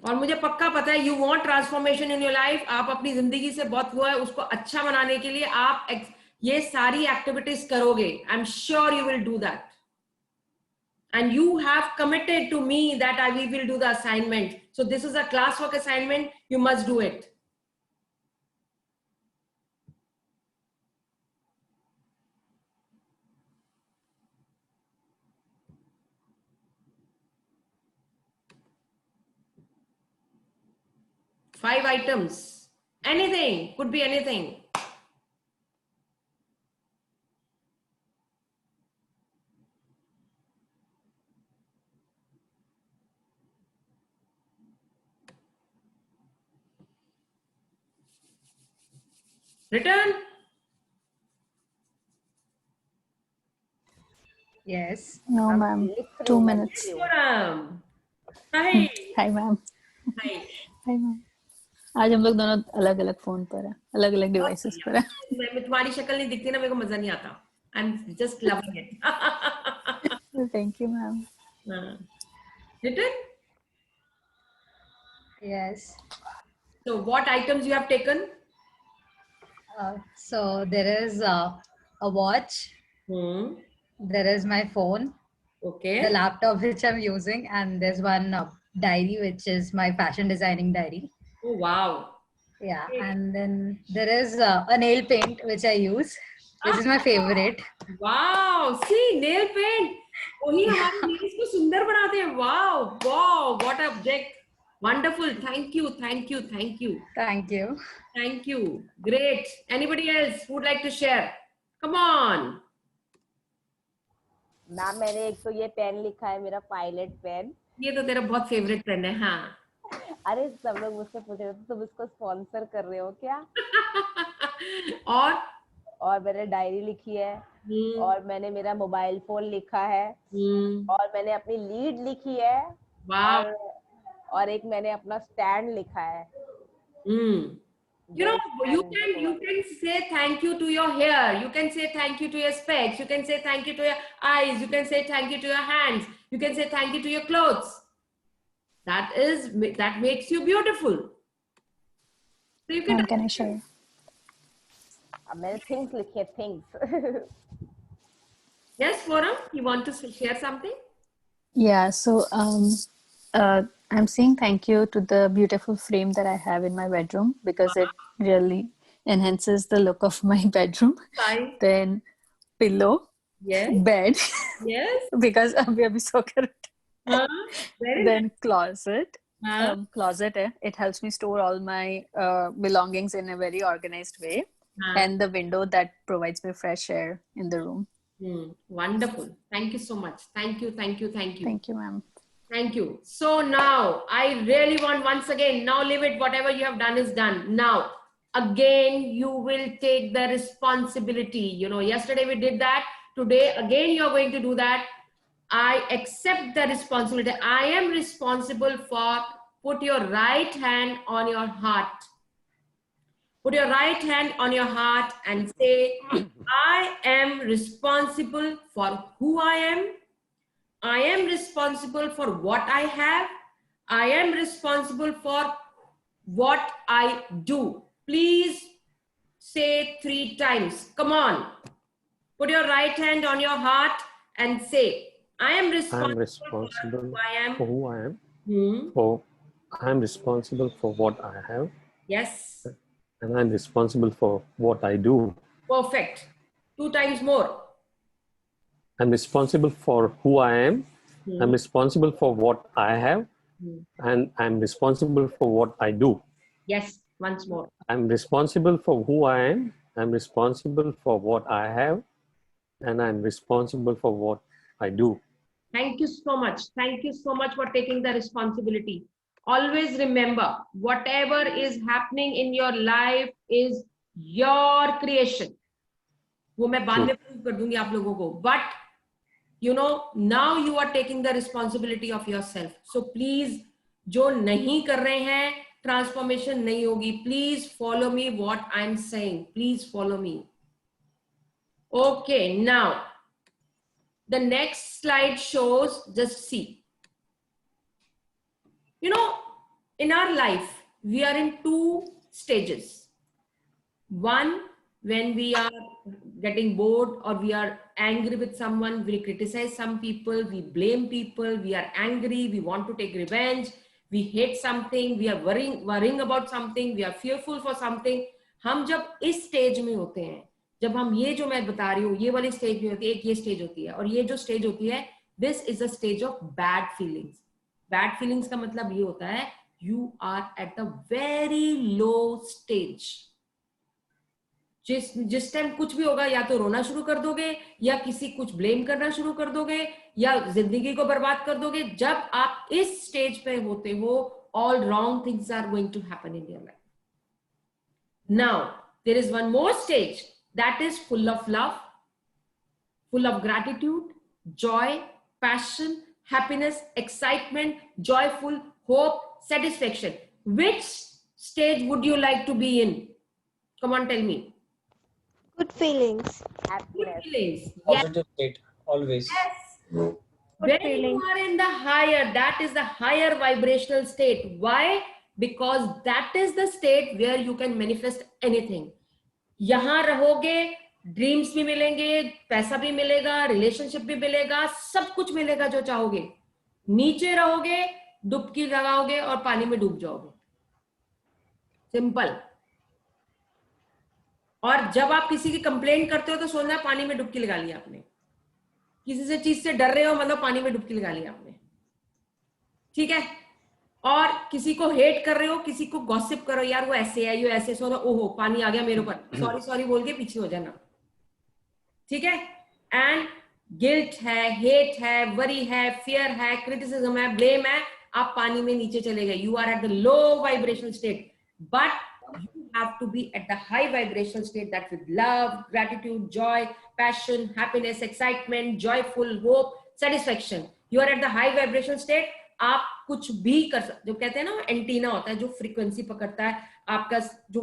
और मुझे पक्का पता है you want transformation in your life. आप अपनी जिंदगी से बहुत हुआ है, उसको अच्छा बनाने के लिए आप ये सारी एक्टिविटीज करोगे. I am sure you will do that. And you have committed to me that I will do the assignment. So this is a class work assignment. You must do it. Five items. Anything. Could be anything. Return. Yes. No, ma'am. 2 minutes. Hi. Hi, ma'am. Hi. Hi, ma'am. आज हम लोग दोनों अलग अलग phone पर हैं, अलग अलग डिवाइसेस पर हैं. मैं तुम्हारी शक्ल नहीं दिखती ना, मेरे को मजा नहीं आता. I'm just loving it. Thank you, ma'am. Return. Yes. So what items you have taken? So there is a watch. There is my phone. Okay. The laptop which I'm using, and there's one diary which is my fashion designing diary. Oh wow. Yeah, and then there is a nail paint which I use, which is my favorite. Wow, see, nail paint. वही हमारे nails को सुंदर बनाते हैं. Wow, wow, what a object. Wonderful. Thank you, thank you, thank you. Thank you. Thank you. Great. Anybody else who would like to share? Come on. Ma'am मैंने एक तो ये पेन लिखा है, मेरा पायलट पेन. ये तो तेरा बहुत फेवरेट पेन है. हाँ. अरे सब लोग मुझसे पूछ रहे थे तुम इसको स्पॉन्सर कर रहे हो क्या? और मैंने डायरी लिखी है. और मैंने मेरा मोबाइल फोन लिखा है. और मैंने अपनी लीड लिखी है. और एक मैंने अपना स्टैंड लिखा है. You know, you can say thank you to your hair. You can say thank you to your specs. You can say thank you to your eyes. You can say thank you to your hands. You can say thank you to your clothes. That makes you beautiful. So you can. Can I share? मैंने things लिखे, things. Yes, Forum, you want to share something? Yeah. So I'm saying thank you to the beautiful frame that I have in my bedroom because it really enhances the look of my bedroom. Nice. Then pillow. Yes. Bed. Yes. Because abhi so kar. Then nice. Closet. Closet. It helps me store all my belongings in a very organized way. And the window that provides me fresh air in the room. Wonderful. Thank you so much. Thank you. Thank you. Thank you. Thank you, ma'am. Thank you. So now I really want once again, now leave it, whatever you have done is done. Now, again, you will take the responsibility. You know, yesterday we did that. today again you are going to do that. I accept the responsibility. I am responsible for, put your right hand on your heart. Put your right hand on your heart and say, I am responsible for who I am. I am responsible for what I have. I am responsible for what I do. Please say 3 times. Come on. Put your right hand on your heart and say, I am responsible for who I am. For who I am. For I am responsible for what I have. Yes. And I'm responsible for what I do. Perfect. 2 times more. I'm responsible for who I am. I'm responsible for what I have. And I'm responsible for what I do. Yes, once more. I'm responsible for who I am. I'm responsible for what I have. And I'm responsible for what I do. Thank you so much. Thank you so much for taking the responsibility. Always remember, whatever is happening in your life is your creation. वो मैं बाद में prove कर दूंगी आप लोगों को. But you know, now you are taking the responsibility of yourself. So please, जो नहीं कर रहे हैं, transformation नहीं होगी. Please follow me what I'm saying. Please follow me. Okay, now the next slide shows, just see. You know, in our life, we are in 2 stages. One, when we are getting bored or we are angry with someone, we criticize some people, we blame people, we are angry, we want to take revenge, we hate something, we are worrying about something, we are fearful for something. हम जब इस stage में होते हैं, जब हम ये जो मैं बता रही हूँ, ये वाली स्टेज में होती है, एक ये स्टेज होती है, और ये जो स्टेज होती है, this is a stage of bad feelings. Bad feelings का मतलब ये होता है, you are at the very low stage. जिस टाइम कुछ भी होगा, या तो रोना शुरू कर दोगे, या किसी कुछ ब्लेम करना शुरू कर दोगे, या जिंदगी को बर्बाद कर दोगे. जब आप इस स्टेज पे होते हो, all wrong things are going to happen in your life. Now, there is one more stage that is full of love, full of gratitude, joy, passion, happiness, excitement, joyful, hope, satisfaction. Which stage would you like to be in? Come on, tell me. Good feelings. Good feelings. Positive state, always. Yes. When you are in the higher, that is the higher vibrational state. Why? Because that is the state where you can manifest anything. यहाँ रहोगे, dreams भी मिलेंगे, पैसा भी मिलेगा, relationship भी मिलेगा, सब कुछ मिलेगा जो चाहोगे. नीचे रहोगे, डुबकी लगाओगे और पानी में डूब जाओगे. सिंपल. और जब आप किसी की कंप्लेंट करते हो तो सोचना पानी में डुबकी लगा लिया आपने. किसी से चीज से डर रहे हो, मतलब पानी में डुबकी लगा लिया आपने. ठीक है. और किसी को हेट कर रहे हो, किसी को गॉसिप करो, यार वो ऐसे है, ये ऐसे, सोना ओहो पानी आ गया मेरे ऊपर, सॉरी सॉरी बोल के पीछे हो जाना. ठीक है. एंड गिल्ट है, हेट है, वरी है, फियर है, क्रिटिसिज्म है, ब्लेम है, आप पानी में नीचे चले गए. You are at the low vibrational state. But you have to be at the high vibrational state, that with love, gratitude, joy, passion, happiness, excitement, joyful, hope, satisfaction. You are at the high vibrational state. आप कुछ भी कर सकते, जो कहते हैं ना antenna होता है जो फ्रीक्वेंसी पकड़ता है आपका, जो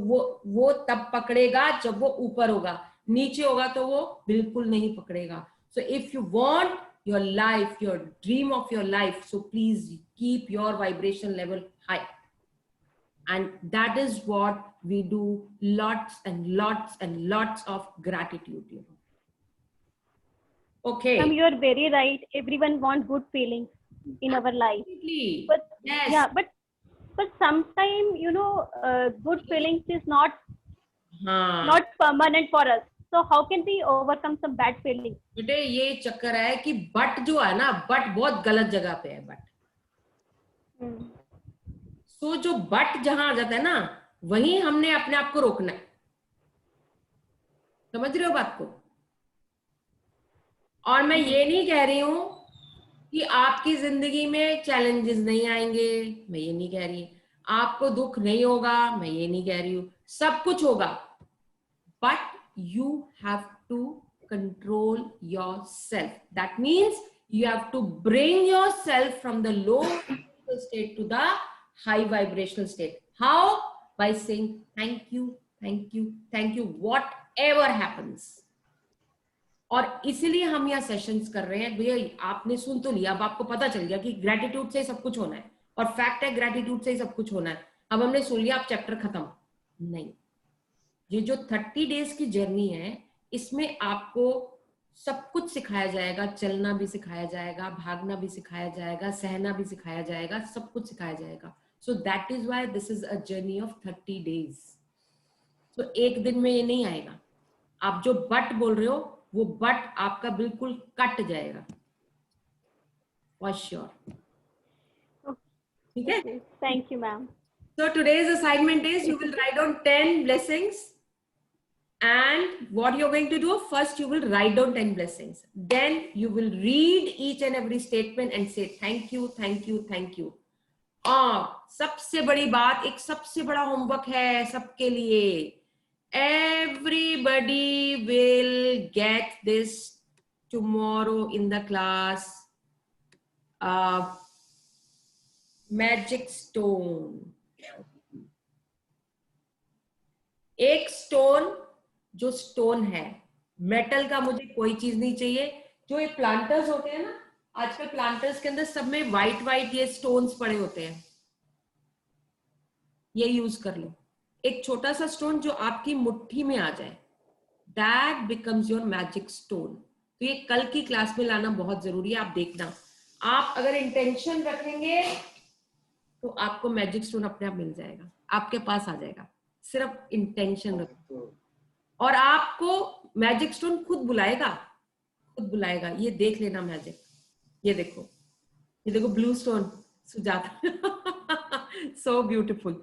वो तब पकड़ेगा जब वो ऊपर होगा. नीचे होगा तो वो बिल्कुल नहीं पकड़ेगा. So if you want your life, your dream of your life, so please keep your vibration level high. And that is what we do, lots and lots and lots of gratitude. You know. Okay. You are very right. Everyone wants good feelings in our life. Absolutely. But yes. Yeah, but sometimes, you know, good feelings is not permanent for us. So how can we overcome some bad feelings? बेटे ये चक्कर है कि but जो है ना, but बहुत गलत जगह पे है. बट तो जो बट जहां आ जाता है ना, वहीं हमने अपने आप को रोकना है. समझ रहे हो बात को? और मैं ये नहीं कह रही हूं कि आपकी जिंदगी में चैलेंजेस नहीं आएंगे, मैं ये नहीं कह रही. आपको दुख नहीं होगा, मैं ये नहीं कह रही हूं. सब कुछ होगा. But you have to control yourself. That means you have to bring yourself from the low vibrational state to the high vibrational state. How? By saying thank you, thank you, thank you, whatever happens. और इसीलिए हम यहाँ sessions कर रहे हैं। भैया आपने सुन तो लिया, अब आपको पता चल गया कि ग्रेटिट्यूड से सब कुछ होना है, और फैक्ट है ग्रेटिट्यूड से ही सब कुछ होना है। अब हमने सुन लिया, अब चैप्टर खत्म नहीं। ये जो 30 डेज की जर्नी है, इसमें आपको सब कुछ सिखाया जाएगा। चलना भी सिखाया जाएगा, भागना भी सिखाया जाएगा, सहना भी सिखाया जाएगा, सब कुछ सिखाया जाएगा। सो that is why this is a journey of 30 days. तो एक दिन में ये नहीं आएगा। आप जो बट बोल रहे हो, वो बट आपका बिल्कुल कट जाएगा, फॉर श्योर। ठीक है? Thank you ma'am. So today's assignment is you will write down 10 blessings, and what you're going to do, first you will write down 10 blessings, then you will read each and every statement and say thank you, thank you, thank you. और सबसे बड़ी बात, एक सबसे बड़ा homework है सबके लिए, everybody will get this tomorrow in the class, magic stone. एक स्टोन, जो स्टोन है मेटल का, मुझे कोई चीज नहीं चाहिए। जो ये प्लांटर्स होते हैं ना, आजकल प्लांटर्स के अंदर सब में व्हाइट व्हाइट ये स्टोन्स पड़े होते हैं, ये यूज कर लो। एक छोटा सा स्टोन जो आपकी मुट्ठी में आ जाए, that becomes your magic stone. तो ये कल की क्लास में लाना बहुत जरूरी है। आप देखना, आप अगर इंटेंशन रखेंगे तो आपको मैजिक स्टोन अपने आप मिल जाएगा, आपके पास आ जाएगा। सिर्फ इंटेंशन रखो, और आपको मैजिक स्टोन खुद बुलाएगा, खुद बुलाएगा। ये देख लेना मैजिक, ये देखो blue stone, Sujata, so beautiful.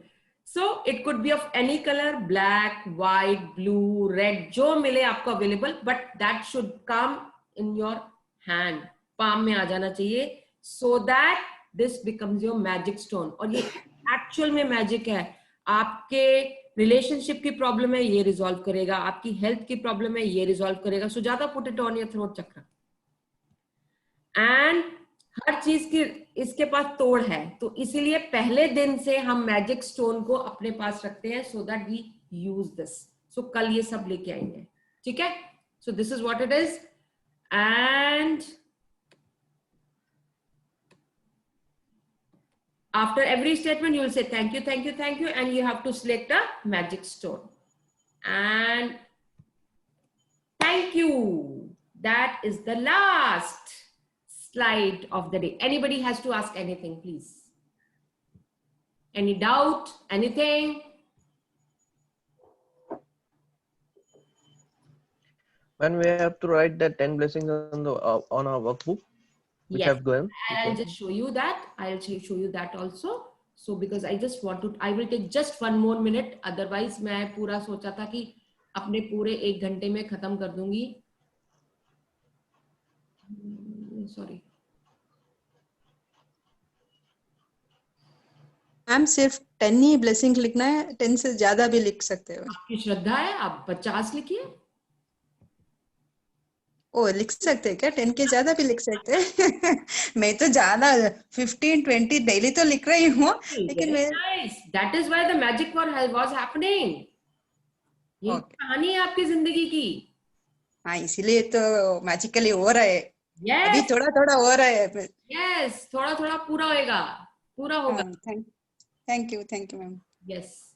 So it could be of any colour, black, white, blue, red, जो मिले आपको available, but that should come in your hand, palm में आ जाना चाहिए, so that this becomes your magic stone. और ये actual में magic है। आपके रिलेशनशिप की प्रॉब्लम है, ये रिजॉल्व करेगा। आपकी हेल्थ की प्रॉब्लम है, ये रिजॉल्व करेगा। Sujata, put it on your throat चक्र। एंड हर चीज की इसके पास तोड़ है, तो इसीलिए पहले दिन से हम मैजिक स्टोन को अपने पास रखते हैं, so that we use this. So कल ये सब लेके आएंगे, ठीक है? So this is what it is. And after every statement you will say thank you, thank you, thank you, and you have to select a magic stone. And thank you. That is the last slide of the day. Anybody has to ask anything, please? Any doubt? Anything? When we have to write the 10 blessings on our workbook, which yes, have gone. I'll just show you that. I'll show you that also. So because I just want to, I will take just 1 more minute. Otherwise, मैं पूरा सोचा था कि अपने पूरे 1 घंटे में खत्म कर दूंगी. Sorry. मैम सिर्फ 10 ही ब्लेसिंग लिखना है, 10 से ज्यादा भी लिख सकते हो? आपकी श्रद्धा है, आप 50 लिखिए। ओ, लिख सकते हैं क्या? 10 के ज्यादा भी लिख सकते हैं? मैं तो ज्यादा 15-20 डेली तो लिख रही हूँ, लेकिन मैं that is why the magic was happening. ये कहानी है आपकी जिंदगी की। हाँ, इसीलिए तो मैजिकली हो रहा है। yes. अभी थोड़ा थोड़ा हो रहा है। यस, थोड़ा थोड़ा पूरा होएगा, पूरा होगा। Thank you ma'am. Yes,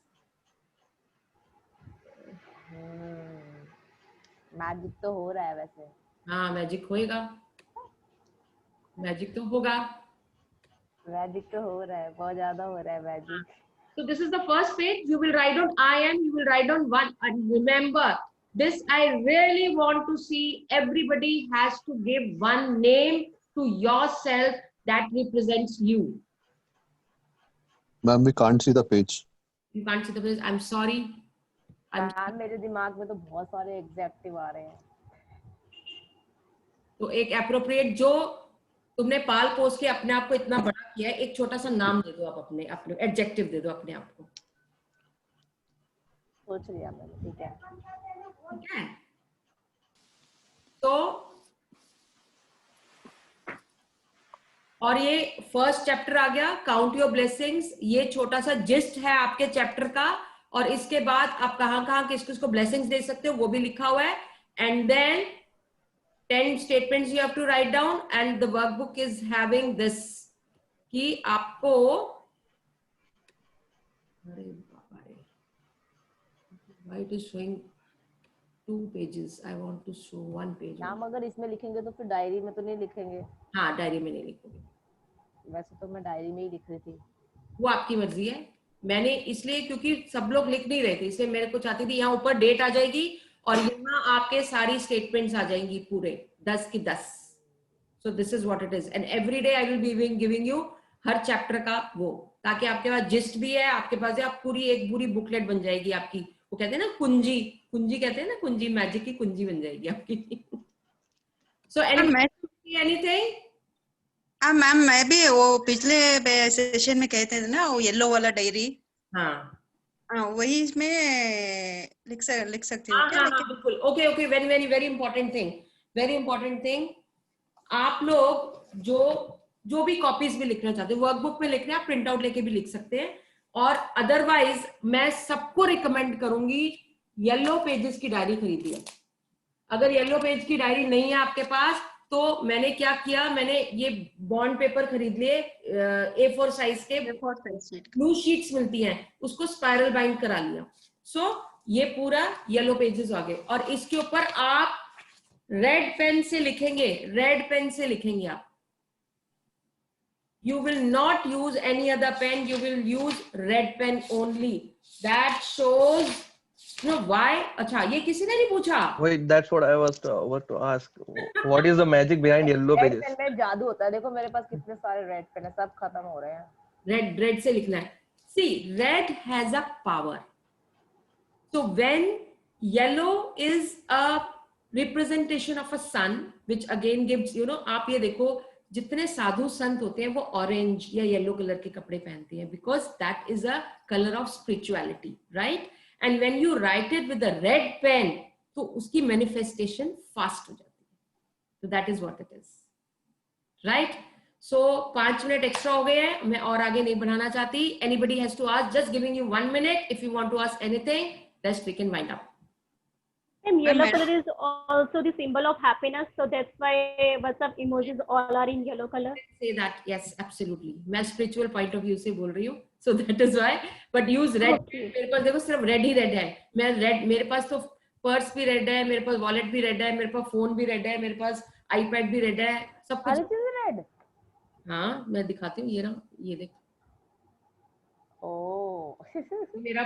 magic तो हो रहा है वैसे। हाँ, मैजिक होएगा, मैजिक तो होगा, मैजिक तो हो रहा है, बहुत ज्यादा हो रहा है magic. So this is the first page. You will write down I am, you will write down one, and remember this, I really want to see everybody has to give one name to yourself that represents you. Ma'am, we can't see the page. You can't see the page. I'm sorry. मेरे दिमाग में तो बहुत सारे executive आ रहे हैं। तो एक एप्रोप्रिएट, जो तुमने पाल पोस के अपने आप को इतना बड़ा किया है, एक छोटा सा नाम दे दो। आप अपने एडजेक्टिव दे दो अपने आप को। सोच लिया मैंने, ठीक है। ठीक है, तो और ये फर्स्ट चैप्टर आ गया, काउंट योर ब्लेसिंग्स। ये छोटा सा जिस्ट है आपके चैप्टर का, और इसके बाद आप कहाँ किसको ब्लेसिंग्स दे सकते हो वो भी लिखा हुआ है। And then 10 statements you have to write down, and the workbook is having this कि आपको why it is showing 2 pages, I want to show 1 page। नाम अगर इसमें लिखेंगे तो फिर डायरी में तो नहीं लिखेंगे। हाँ, डायरी में नहीं लिखोगे। वैसे तो मैं डायरी में ही लिख रही थी। वो आपकी मर्जी है। मैंने इसलिए, क्योंकि सब लोग लिख नहीं रहे थे, इसलिए मेरे को चाहती थी यहाँ ऊपर डेट आ जाएगी और यहाँ आपके सारी स्टेटमेंट्स आ जाएंगी पूरे 10 की 10। सो this is what it is, and every day I will be giving you her chapter का वो, ताकि आपके पास जिस्ट भी है, आपके पास आप पूरी एक पूरी बुकलेट बन जाएगी आपकी। वो कहते हैं ना कुंजी, कुंजी कहते हैं ना, कुंजी, मैजिक की कुंजी बन जाएगी आपकी। So anything? मैम मैं भी वो पिछले सेशन में कहते थे ना, वो येलो वाला डायरी, हाँ वही इसमें लिख सकती हूँ क्या? बिल्कुल। ओके वेरी इंपॉर्टेंट थिंग, आप लोग जो भी कॉपीज भी लिखना चाहते हैं, वर्कबुक में लिखना, आप प्रिंट आउट लेके भी लिख सकते हैं। और अदरवाइज मैं सबको रिकमेंड करूंगी येलो पेजेस की डायरी खरीदिए। अगर येलो पेज की डायरी नहीं है आपके पास, तो मैंने क्या किया, मैंने ये बॉन्ड पेपर खरीद लिए, A4 साइज के ब्लू शीट्स मिलती हैं, उसको स्पाइरल बाइंड करा लिया। सो ये पूरा येलो पेजेस आ गए, और इसके ऊपर आप रेड पेन से लिखेंगे, रेड पेन से लिखेंगे आप। You will not use any other pen, you will use red pen only. That shows, you know why? अच्छा, ये किसी ने नहीं पूछा। Wait, that's what I was to ask. What is the magic behind yellow pages? Red pen में जादू होता है। देखो मेरे पास कितने सारे रेड पेन है, सब खत्म हो रहे हैं। रेड से लिखना है। See, red has a power. So when yellow is a representation of a sun, which again gives, you know, आप ये देखो, जितने साधु संत होते हैं वो ऑरेंज या येलो कलर के कपड़े पहनते हैं, because that is a colour of spirituality, right? And when you write it with a red pen, तो उसकी मैनिफेस्टेशन फास्ट हो जाती है। तो that is what it is, right? So 5 minute extra हो गए हैं, मैं और आगे नहीं बढ़ाना चाहती। Anybody has to ask, just giving you 1 minute if you want to ask anything, rest we can wind up. And yellow color is also the symbol of happiness, so that's why WhatsApp emojis all are in yellow color. Say that, yes, absolutely. मैं spiritual point of view से बोल रही हूँ, so that is why. But use red. मेरे पास देखो सिर्फ red ही red है। मैं red, मेरे पास तो पर्स भी रेड है, मेरे पास वॉलेट भी रेड है, मेरे पास फोन भी रेड है, मेरे पास आईपैड भी रेड है, सब कुछ रेड। हाँ, मैं दिखाती हूँ, ये रहा, ये देख। ओह मेरा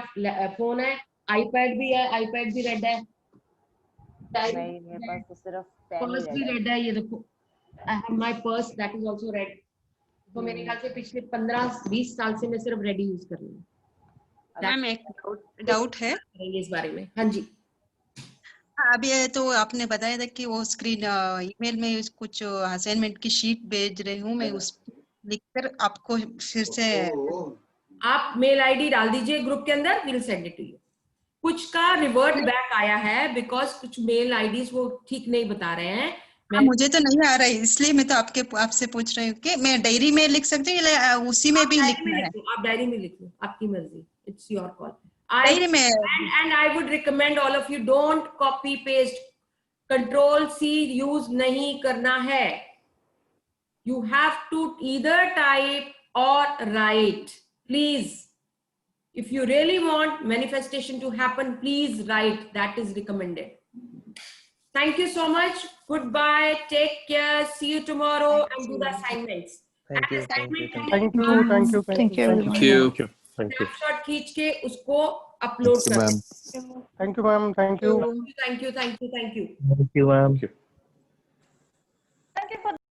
फोन है, आईपैड भी है, आईपैड भी रेड है, नहीं मेरे पास तो सिर्फ पर्स भी रेड है। ये देखो, I have my purse that is also red. तो मेरे ख्याल से पिछले 15-20 साल से मैं सिर्फ रेड ही यूज कर रही हूँ। मैम एक डाउट है इस बारे में। हाँ जी। अभी तो आपने बताया था कि वो स्क्रीन ईमेल में कुछ असाइनमेंट की शीट भेज रही हूँ मैं, उस लिखकर आपको फिर से आप मेल आईडी डाल दीजिए ग्रुप के अंदर, we'll send it to you। कुछ का रिवर्ट बैक आया है बिकॉज कुछ मेल आईडीज वो ठीक नहीं बता रहे हैं। मुझे तो नहीं आ रहा है, इसलिए मैं तो आपसे पूछ रही हूँ कि मैं डायरी में लिख सकती हूँ या उसी में भी लिखना है? आप डायरी में लिख लो, आपकी मर्जी, इट्स योर कॉल। डायरी में and I would recommend all of you, don't copy paste, Control-C use नहीं करना है। You have to either type और write, please. If you really want manifestation to happen, please write. That is recommended. Thank you so much. Goodbye. Take care. See you tomorrow and do the assignments. Thank you. Snapshot खींच के उसको upload कर। Thank you, ma'am. Thank you. Thank you. Thank you, ma'am.